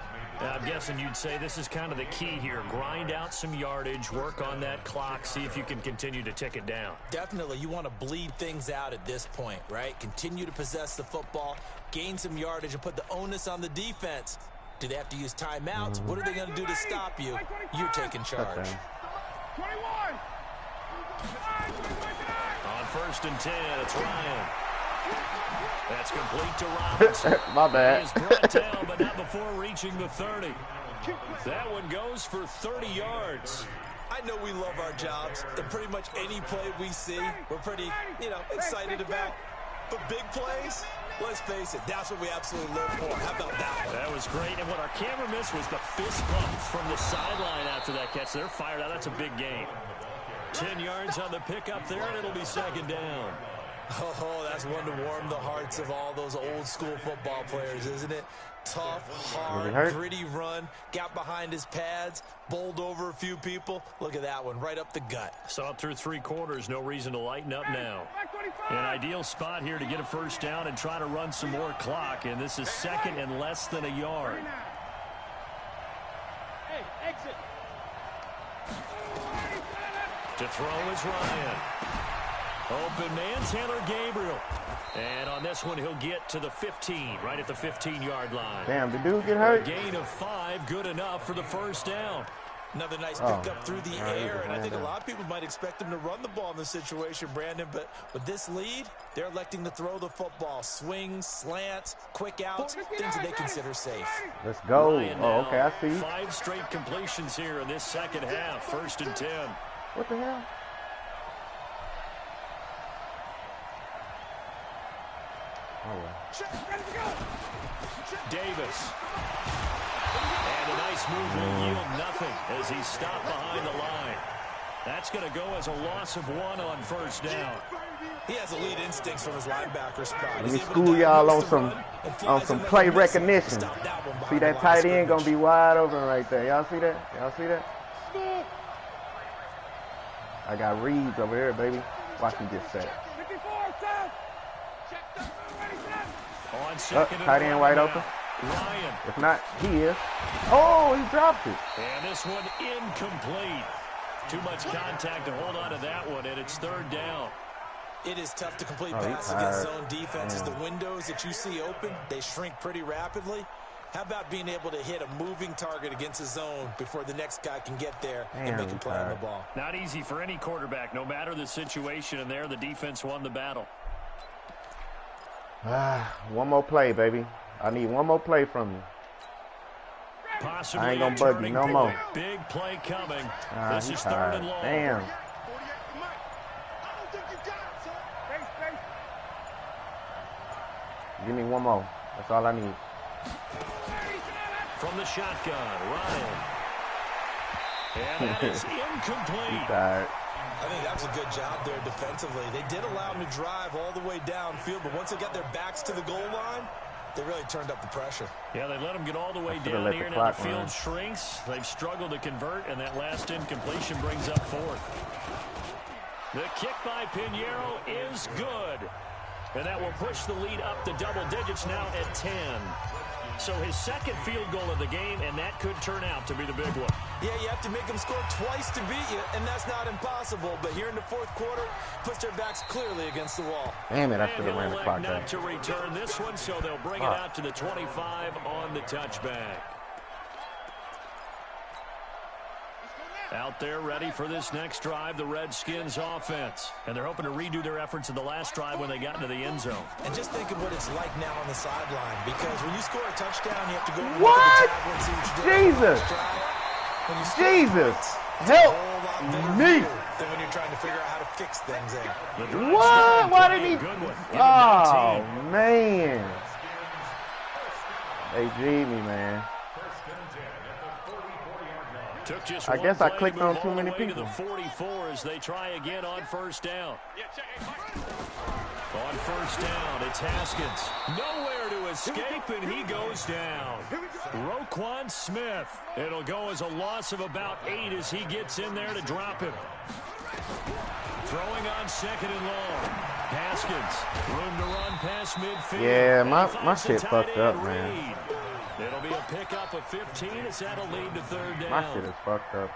I'm guessing you'd say this is kind of the key here. Grind out some yardage, work on that clock, see if you can continue to tick it down. Definitely. You want to bleed things out at this point, right? Continue to possess the football, gain some yardage, and put the onus on the defense. Do they have to use timeouts? What are they going to do to stop you? You're taking charge. Okay. 21. On 1st and 10, it's Ryan. That's complete to Robinson. My bad. He is brought down, but not before reaching the 30. That one goes for 30 yards. I know we love our jobs, and pretty much any play we see, we're pretty, excited about. But big plays, let's face it, that's what we absolutely live for. How about that? That was great, and what our camera missed was the fist bump from the sideline after that catch. They're fired out. That's a big game. 10 yards on the pickup there, and it'll be 2nd down. Oh, that's one to warm the hearts of all those old school football players, isn't it? Tough, hard, gritty run, got behind his pads, bowled over a few people. Look at that one, right up the gut. Saw it through 3 quarters, no reason to lighten up now. An ideal spot here to get a first down and try to run some more clock, and this is 2nd and less than a yard. Hey, exit. To throw is Ryan. Open man, Taylor Gabriel. And on this one, he'll get to the 15, right at the 15-yard line. Damn, the dude get hurt? A gain of 5, good enough for the first down. Another nice pickup through the air, and I think a lot of people might expect him to run the ball in this situation, Brandon, but with this lead, they're electing to throw the football. Swings, slants, quick outs, things that they consider safe. Let's go. Ryan Oh, okay, I see. 5 straight completions here in this second half, 1st and 10. What the hell? Oh, well. Davis. And a nice move will yield nothing as he's stopped behind the line. That's going to go as a loss of 1 on first down. He has elite instincts from his linebacker spot. Let me school y'all on some play recognition. See that tight end going to be wide open right there. Y'all see that? Y'all see that? I got Reeves over here, baby. Watch him get set. Tight end wide open. Ryan. If not, he is. Oh, he dropped it. And this one incomplete. Too much contact to hold on to that one, and it's 3rd down. It is tough to complete passes against zone defenses. The windows that you see open, they shrink pretty rapidly. How about being able to hit a moving target against a zone before the next guy can get there and make a play on the ball? Not easy for any quarterback, no matter the situation, and there the defense won the battle. One more play, baby. I need one more play from you. Possibly I ain't gonna bug you no more. Big play coming. This is 3rd and long. Damn. Give me one more. That's all I need. From the shotgun, Ryan. And that is incomplete. I think that was a good job there defensively. They did allow them to drive all the way downfield, but once they got their backs to the goal line, they really turned up the pressure. Yeah, they let them get all the way down here. Now the field shrinks. They've struggled to convert, and that last incompletion brings up fourth. The kick by Pinheiro is good. And that will push the lead up to double digits now at 10. So his second field goal of the game, and that could turn out to be the big one. Yeah, you have to make them score twice to beat you, and that's not impossible. But here in the fourth quarter, puts their backs clearly against the wall. Damn it, I should have ran the clock back. Not to return this one, so they'll bring it out to the 25 on the touchback. Out there ready for this next drive, the Redskins offense. And they're hoping to redo their efforts in the last drive when they got into the end zone. And just think of what it's like now on the sideline, because when you score a touchdown, you have to go what? To the table and see what you did. Jesus. Help me. Then when you're trying to figure out how to fix things in. What? Why did he? Oh, man. They G me, man. I guess I clicked on too many people. To the 44 as they try again on first down. On first down, it's Haskins. Nowhere to escape, and he goes down. Roquan Smith. It'll go as a loss of about 8 as he gets in there to drop him. Throwing on second and long. Haskins, room to run past midfield. Yeah, my shit fucked up, man. It'll be a pickup of 15 as that'll lead to third down. My shit is fucked up.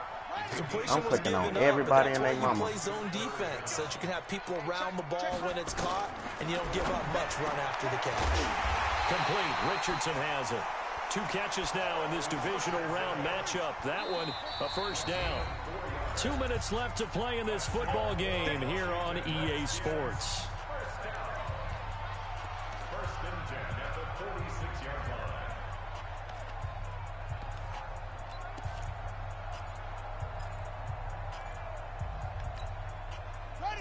I'm clicking on everybody and their mama. Play zone defense so that you can have people around the ball when it's caught, and you don't give up much run after the catch. Complete. Richardson has it. 2 catches now in this divisional round matchup. That one, a first down. 2 minutes left to play in this football game here on EA Sports. First and 10 at the 46-yard line.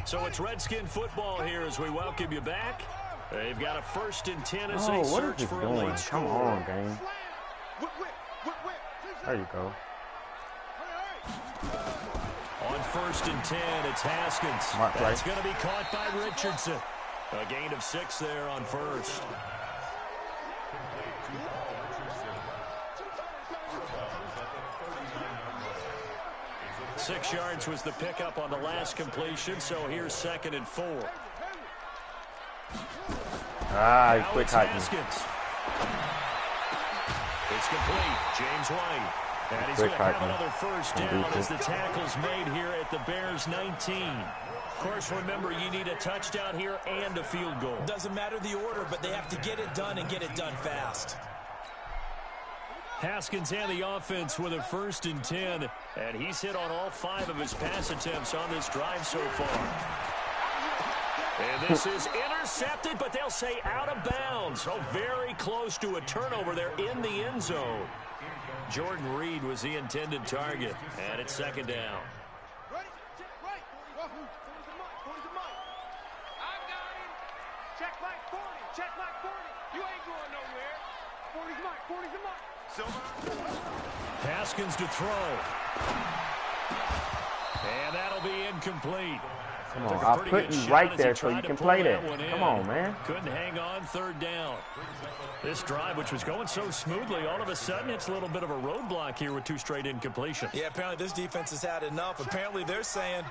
So it's Redskin football here as we welcome you back. They've got a first and 10 as they what search is for doing? a late score. Come on, game. There you go. On first and 10, it's Haskins. That's going to be caught by Richardson. A gain of 6 there on first. 6 yards was the pickup on the last completion, so here's second and 4. He's quick hiking. It's complete. James White. And he's going to have another first down as the tackle's made here at the Bears 19. Of course, remember, you need a touchdown here and a field goal. Doesn't matter the order, but they have to get it done and get it done fast. Haskins and the offense with a first and 10, and he's hit on all 5 of his pass attempts on this drive so far. And this is intercepted, but they'll say out of bounds. So very close to a turnover there in the end zone. Jordan Reed was the intended target, and it's second down. Check like 40. Check like 40. You ain't going nowhere. 40's mine. 40's mine. Haskins to throw. And that'll be incomplete. Come on, I'll put you right there so you can play that. Come on, man. Couldn't hang on, third down. This drive, which was going so smoothly, all of a sudden it's a little bit of a roadblock here with 2 straight incompletions. Yeah, apparently this defense has had enough. Apparently they're saying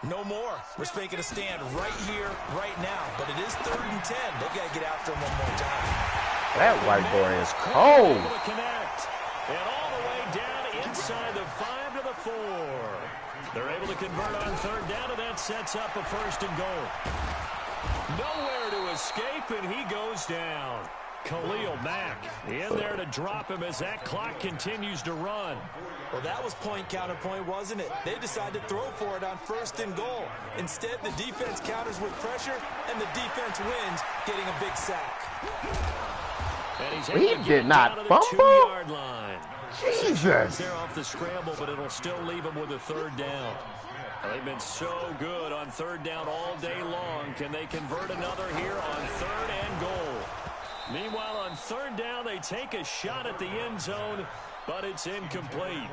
no more. We're making a stand right here, right now. But it is 3rd and 10. They've got to get after him one more time. That white boy is cold. And all the way down inside the 5 to the 4. They're able to convert on third down, and that sets up a first and goal. Nowhere to escape, and he goes down. Khalil Mack in there to drop him as that clock continues to run. Well, that was point counterpoint, wasn't it? They decided to throw for it on first and goal. Instead, the defense counters with pressure, and the defense wins, getting a big sack. And he did not fumble. 2-yard line. Jesus. They're off the scramble, but it'll still leave them with a third down. They've been so good on third down all day long. Can they convert another here on 3rd and goal? Meanwhile, on third down, they take a shot at the end zone, but it's incomplete.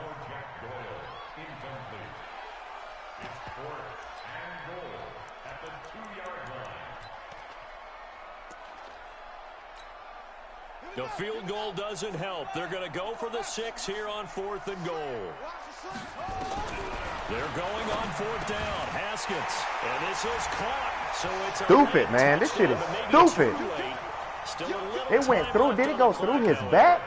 The field goal doesn't help. They're going to go for the 6 here on 4th and goal. They're going on 4th down. Haskins. And this is caught. So it's stupid, man. This shit is stupid. It went through. Did it go through his back?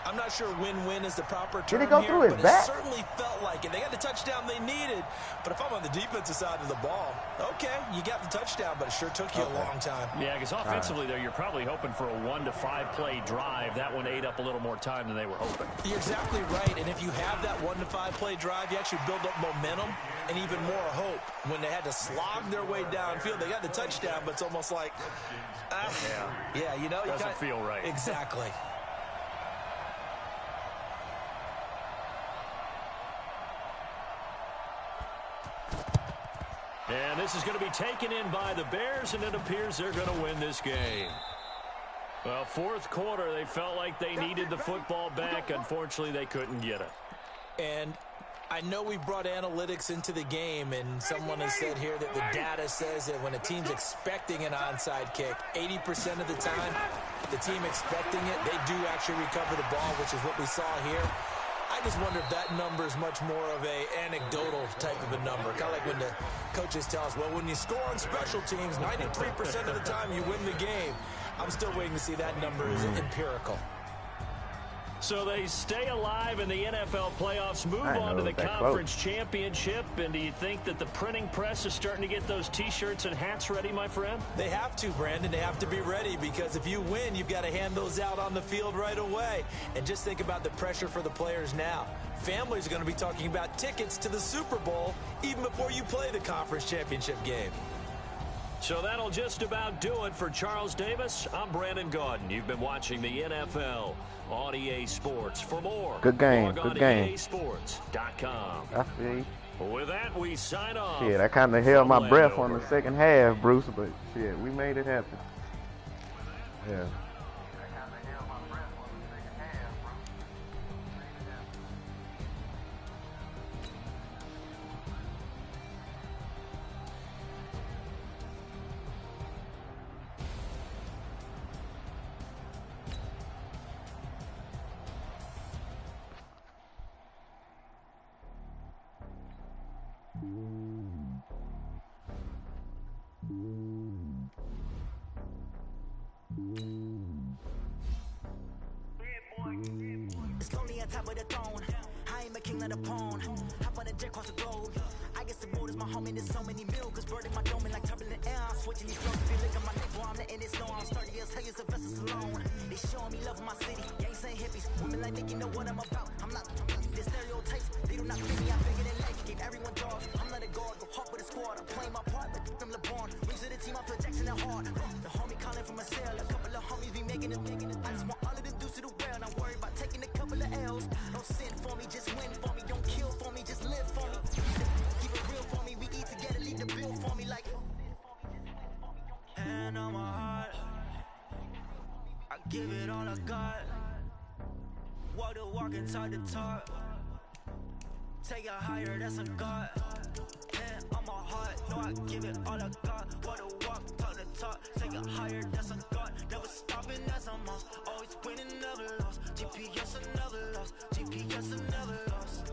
I'm not sure win-win is the proper term. Did it go through his back? It certainly felt like it. They got the touchdown they needed. But if I'm on the defensive side of the ball, okay, you got the touchdown, but it sure took you a long time. Yeah, because offensively, though, you're probably hoping for a 1 to 5 play drive. That one ate up a little more time than they were hoping. You're exactly right. And if you have that 1 to 5 play drive, you actually build up momentum and even more hope. When they had to slog their way downfield, they got the touchdown, but it's almost like, yeah, you know, doesn't feel right. Exactly. And this is going to be taken in by the Bears, and it appears they're going to win this game. Well, 4th quarter, they felt like they needed the football back. Unfortunately, they couldn't get it. And I know we brought analytics into the game, and someone has said here that the data says that when a team's expecting an onside kick, 80% of the time, the team expecting it, they do actually recover the ball, which is what we saw here. I just wonder if that number is much more of a anecdotal type of a number. Kind of like when the coaches tell us, well, when you score on special teams, 93% of the time you win the game. I'm still waiting to see that number is empirical. So they stay alive in the NFL playoffs, move on to the conference championship. And do you think that the printing press is starting to get those T-shirts and hats ready, my friend? They have to, Brandon. They have to be ready because if you win, you've got to hand those out on the field right away. And just think about the pressure for the players now. Families are going to be talking about tickets to the Super Bowl even before you play the conference championship game. So that'll just about do it for Charles Davis. I'm Brandon Gaudin. You've been watching the NFL on EA Sports. For more, good game, log on good game. EASports.com. I feel you. With that, we sign off. Shit, I kind of held my breath on the second half, Bruce, but shit, we made it happen. Yeah. It's lonely on top of the throne. I am a king of the pawn. Hop on a jet across the globe. I guess the world is my home and there's so many milkers. Bird in my dome and like turbulent air. I'm switching these flows. If you look at my neck, boy, I'm letting it snow. I'm starting as hell as a vessel alone. They showing me love in my city. Gangs and hippies. Women like think you know what I'm about. I'm not the stereotypes. They do not fit me. I'm bigger than life. Gave everyone jobs. I'm not a guard. Go hard with a squad. I'm playing my part. But them LeBron. Rings to the team. I feel Jackson and hard. The homie calling from a cell. A couple of homies be making it. I just want all of them dudes to the well. Not worried about taking a couple of L's. Don't sin for me. Just win for me. Don't kill for me. Just live for me. Keep it real for me. We eat together. Leave the bill for me like. Hand on my heart. I give it all I got. Walk the walk and talk the talk. Take it higher, that's a God. Hand on my heart, no, I give it all I got. Walk the walk, talk the talk. Take it higher, that's a God. Never stopping, that's a must. Always winning, never lost. GPS, I never lost. GPS, I never lost.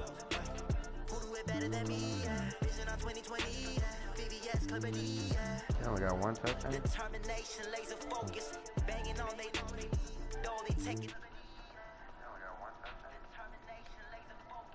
Who do it better than me? Yeah. Vision on 2020. Yeah. VVS, company. Yeah. They only got one touchdown. Determination, laser focus. Banging on they. Though they take it.